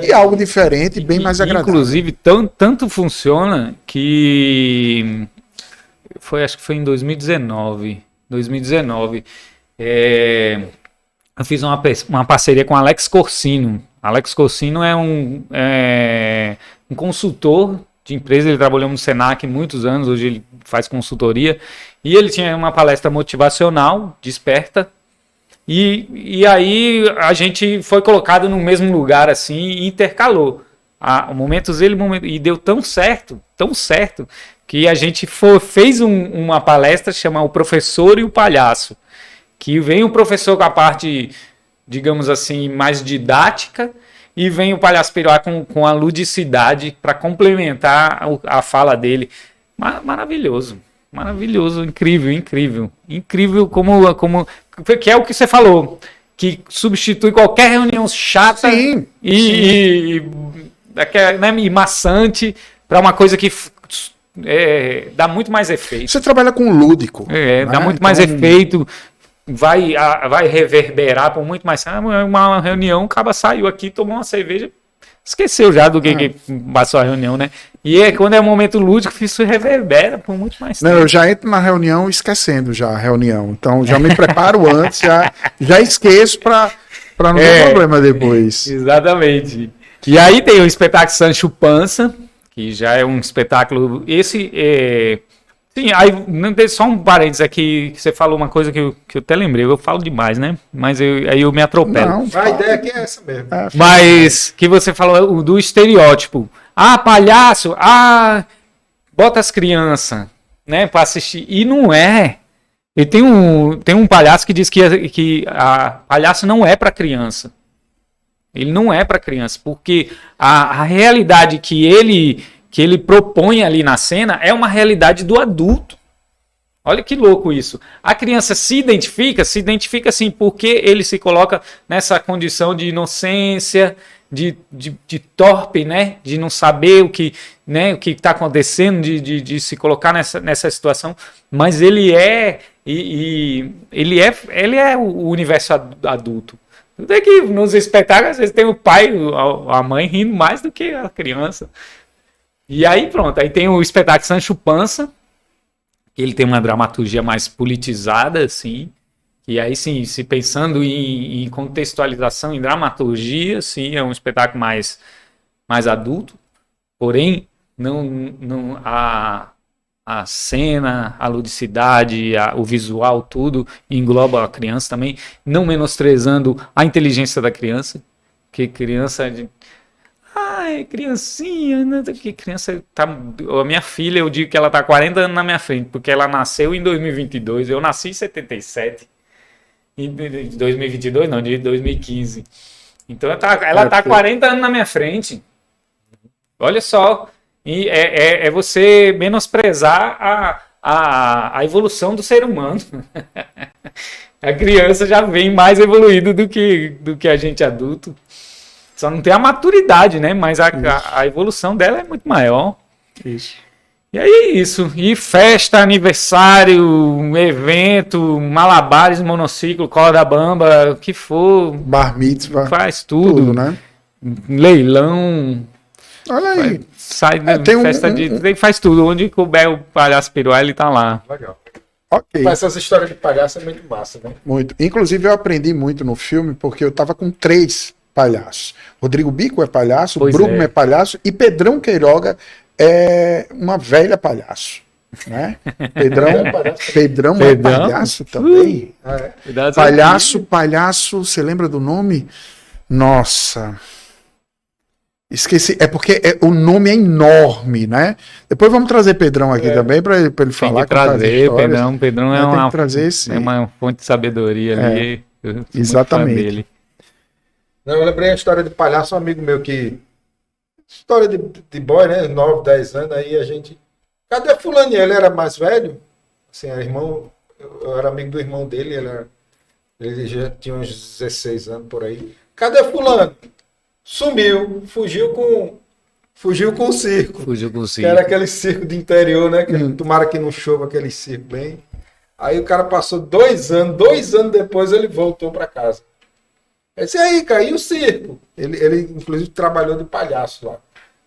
e algo diferente, bem mais agradável. Inclusive, tanto funciona que acho que foi em 2019. Eu fiz uma parceria com Alex Corsino. Alex Corsino é um consultor de empresa, ele trabalhou no Senac muitos anos, hoje ele faz consultoria, E ele tinha uma palestra motivacional, desperta. E aí a gente foi colocado no mesmo lugar assim e intercalou. Momentos ele, e deu tão certo, que a gente fez uma palestra chamada O Professor e o Palhaço. Que vem o professor com a parte, digamos assim, mais didática, e vem o palhaço peruá com a ludicidade para complementar a fala dele. Maravilhoso, incrível como que é o que você falou, que substitui qualquer reunião chata. Sim, e maçante para uma coisa que dá muito mais efeito. Você trabalha com lúdico. Dá muito mais efeito. Vai reverberar por muito mais. Uma reunião, o cara saiu aqui, tomou uma cerveja, esqueceu já do que passou a reunião, né? E quando é um momento lúdico, isso reverbera por muito mais tempo. Não, eu já entro na reunião esquecendo já a reunião. Então já me preparo antes, já esqueço para não ter problema depois. Exatamente. E aí tem o espetáculo Sancho Panza, que já é um espetáculo. Sim, aí só um parênteses aqui, que você falou uma coisa que eu até lembrei, eu falo demais, né? Mas aí eu me atropelo. Não, a ideia aqui é essa mesmo. Mas que você falou do estereótipo. Palhaço, bota as crianças, né, pra assistir. E não é. E tem um palhaço que diz que palhaço não é pra criança. Ele não é pra criança, porque a realidade que ele propõe ali na cena é uma realidade do adulto. Olha que louco isso. A criança se identifica assim, porque ele se coloca nessa condição de inocência, de torpe, né? De não saber o que está acontecendo, de se colocar nessa situação. Mas ele é o universo adulto. Tudo é que nos espetáculos, às vezes tem o pai, a mãe rindo mais do que a criança. E aí pronto, aí tem o espetáculo Sancho Panza, que ele tem uma dramaturgia mais politizada, assim, e aí sim, se pensando em contextualização, em dramaturgia, sim, é um espetáculo mais adulto, porém, não a cena, a ludicidade, o visual, tudo engloba a criança também, não menosprezando a inteligência da criança, que criança... criancinha, né? Que criança tá. A minha filha, eu digo que ela tá 40 anos na minha frente, porque ela nasceu em 2022, eu nasci em 77. Em 2022, não, de 2015. Então ela tá 40 anos na minha frente. Olha só. E é você menosprezar a evolução do ser humano. A criança já vem mais evoluída do que a gente adulto. Só não tem a maturidade, né? Mas a evolução dela é muito maior. Isso. E aí é isso. E festa, aniversário, evento, malabares, monociclo, corda bamba, o que for. Bar mitzvah. Faz tudo. Né? Leilão. Olha aí. Sai festa faz tudo. Onde couber o palhaço peruá, ele tá lá. Legal. Ok. Mas essas histórias de palhaço é muito massa, né? Muito. Inclusive eu aprendi muito no filme, porque eu tava com 3 palhaços. Rodrigo Bico é palhaço, Bruno é palhaço e Pedrão Queiroga é uma velha palhaço. Né? Pedrão é palhaço também. Palhaço, você lembra do nome? Nossa. Esqueci. É porque o nome é enorme, né? Depois vamos trazer Pedrão aqui também para ele falar. Pedrão é uma fonte de sabedoria ali. Exatamente. Não, eu lembrei a história de palhaço, um amigo meu que... História de boy, né? 9, 10 anos, aí a gente... Cadê fulano? Ele era mais velho, assim, era irmão... Eu era amigo do irmão dele, ele já tinha uns 16 anos por aí. Cadê fulano? Sumiu, fugiu com o circo. Que era aquele circo de interior, né? Que tomara que não chova aquele circo bem. Aí o cara passou 2 anos, 2 anos depois ele voltou para casa. Aí disse, aí, cara, e o circo? Ele inclusive trabalhou de palhaço lá.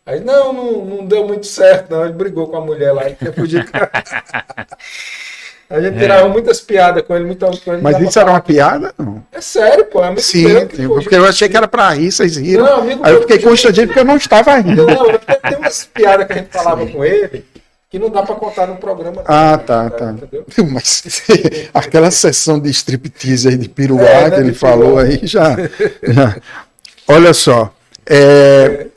Aí, não deu muito certo, não. Ele brigou com a mulher lá. Ele fugiu. A gente tirava muitas piadas com ele. Mas isso era uma piada? Não. É sério, pô. É sim, porque eu achei que era pra rir, vocês riram. Não, aí eu fiquei constrangido porque eu não estava rindo. Não, tem umas piadas que a gente falava com ele, que não dá para contar no programa. Ah, tá. Entendeu? Mas aquela sessão de striptease aí de piruá né, que ele de falou piruá. aí já. Olha só.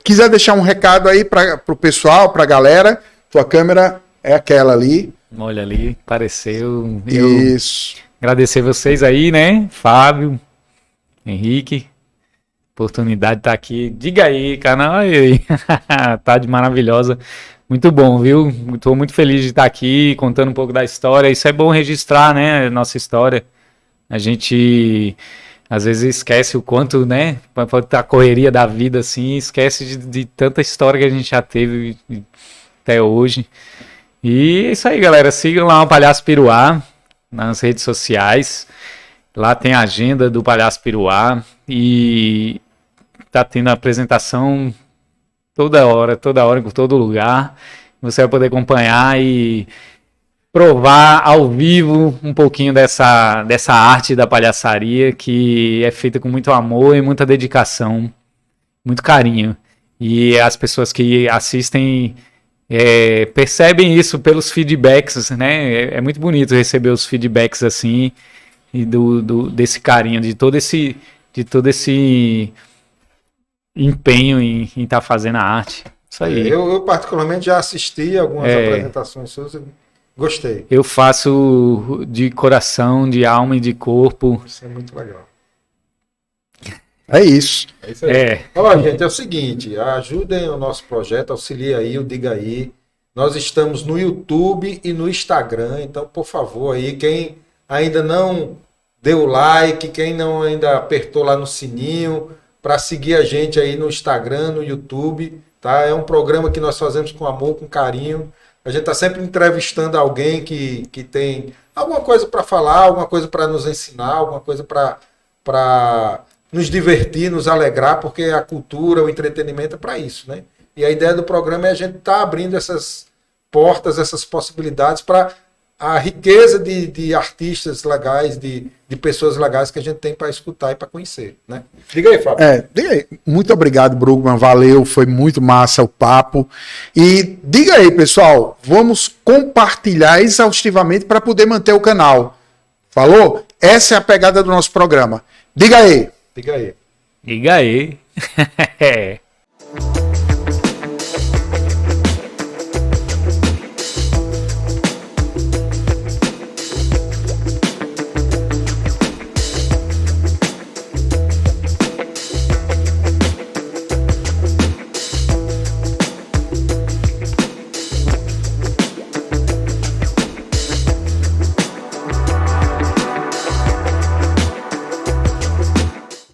Quiser deixar um recado aí para o pessoal, para a galera, tua câmera é aquela ali. Olha ali, apareceu. Eu Isso. agradecer vocês aí, né? Fábio, Henrique. Oportunidade de estar aqui. Diga aí, canal aí. Tá de maravilhosa. Muito bom, viu? Estou muito feliz de estar aqui contando um pouco da história. Isso é bom registrar, né? A nossa história. A gente às vezes esquece o quanto, né? Pode estar a correria da vida assim, esquece de tanta história que a gente já teve até hoje. E é isso aí, galera. Sigam lá o Palhaço Piruá nas redes sociais. Lá tem a agenda do Palhaço Piruá e tá tendo apresentação toda hora, em todo lugar. Você vai poder acompanhar e provar ao vivo um pouquinho dessa arte da palhaçaria que é feita com muito amor e muita dedicação, muito carinho. E as pessoas que assistem percebem isso pelos feedbacks, né? É muito bonito receber os feedbacks assim e desse carinho, de todo esse empenho em estar fazendo a arte. Isso aí. Eu particularmente já assisti algumas apresentações suas e gostei. Eu faço de coração, de alma e de corpo. Isso é muito legal. É isso. É isso aí. Ó, gente, é o seguinte, ajudem o nosso projeto, auxiliem aí, o Diga Aí. Nós estamos no YouTube e no Instagram, então, por favor, aí, quem ainda não deu like, quem não ainda apertou lá no sininho, para seguir a gente aí no Instagram, no YouTube, tá? É um programa que nós fazemos com amor, com carinho. A gente está sempre entrevistando alguém que tem alguma coisa para falar, alguma coisa para nos ensinar, alguma coisa para nos divertir, nos alegrar, porque a cultura, o entretenimento é para isso, né? E a ideia do programa é a gente estar abrindo essas portas, essas possibilidades para a riqueza de artistas legais, de pessoas legais que a gente tem para escutar e para conhecer, né? Diga aí, Fábio. Diga aí. Muito obrigado, Brugman. Valeu, foi muito massa o papo. E diga aí, pessoal, vamos compartilhar exaustivamente para poder manter o canal. Falou? Essa é a pegada do nosso programa. Diga aí. Diga aí. Diga aí.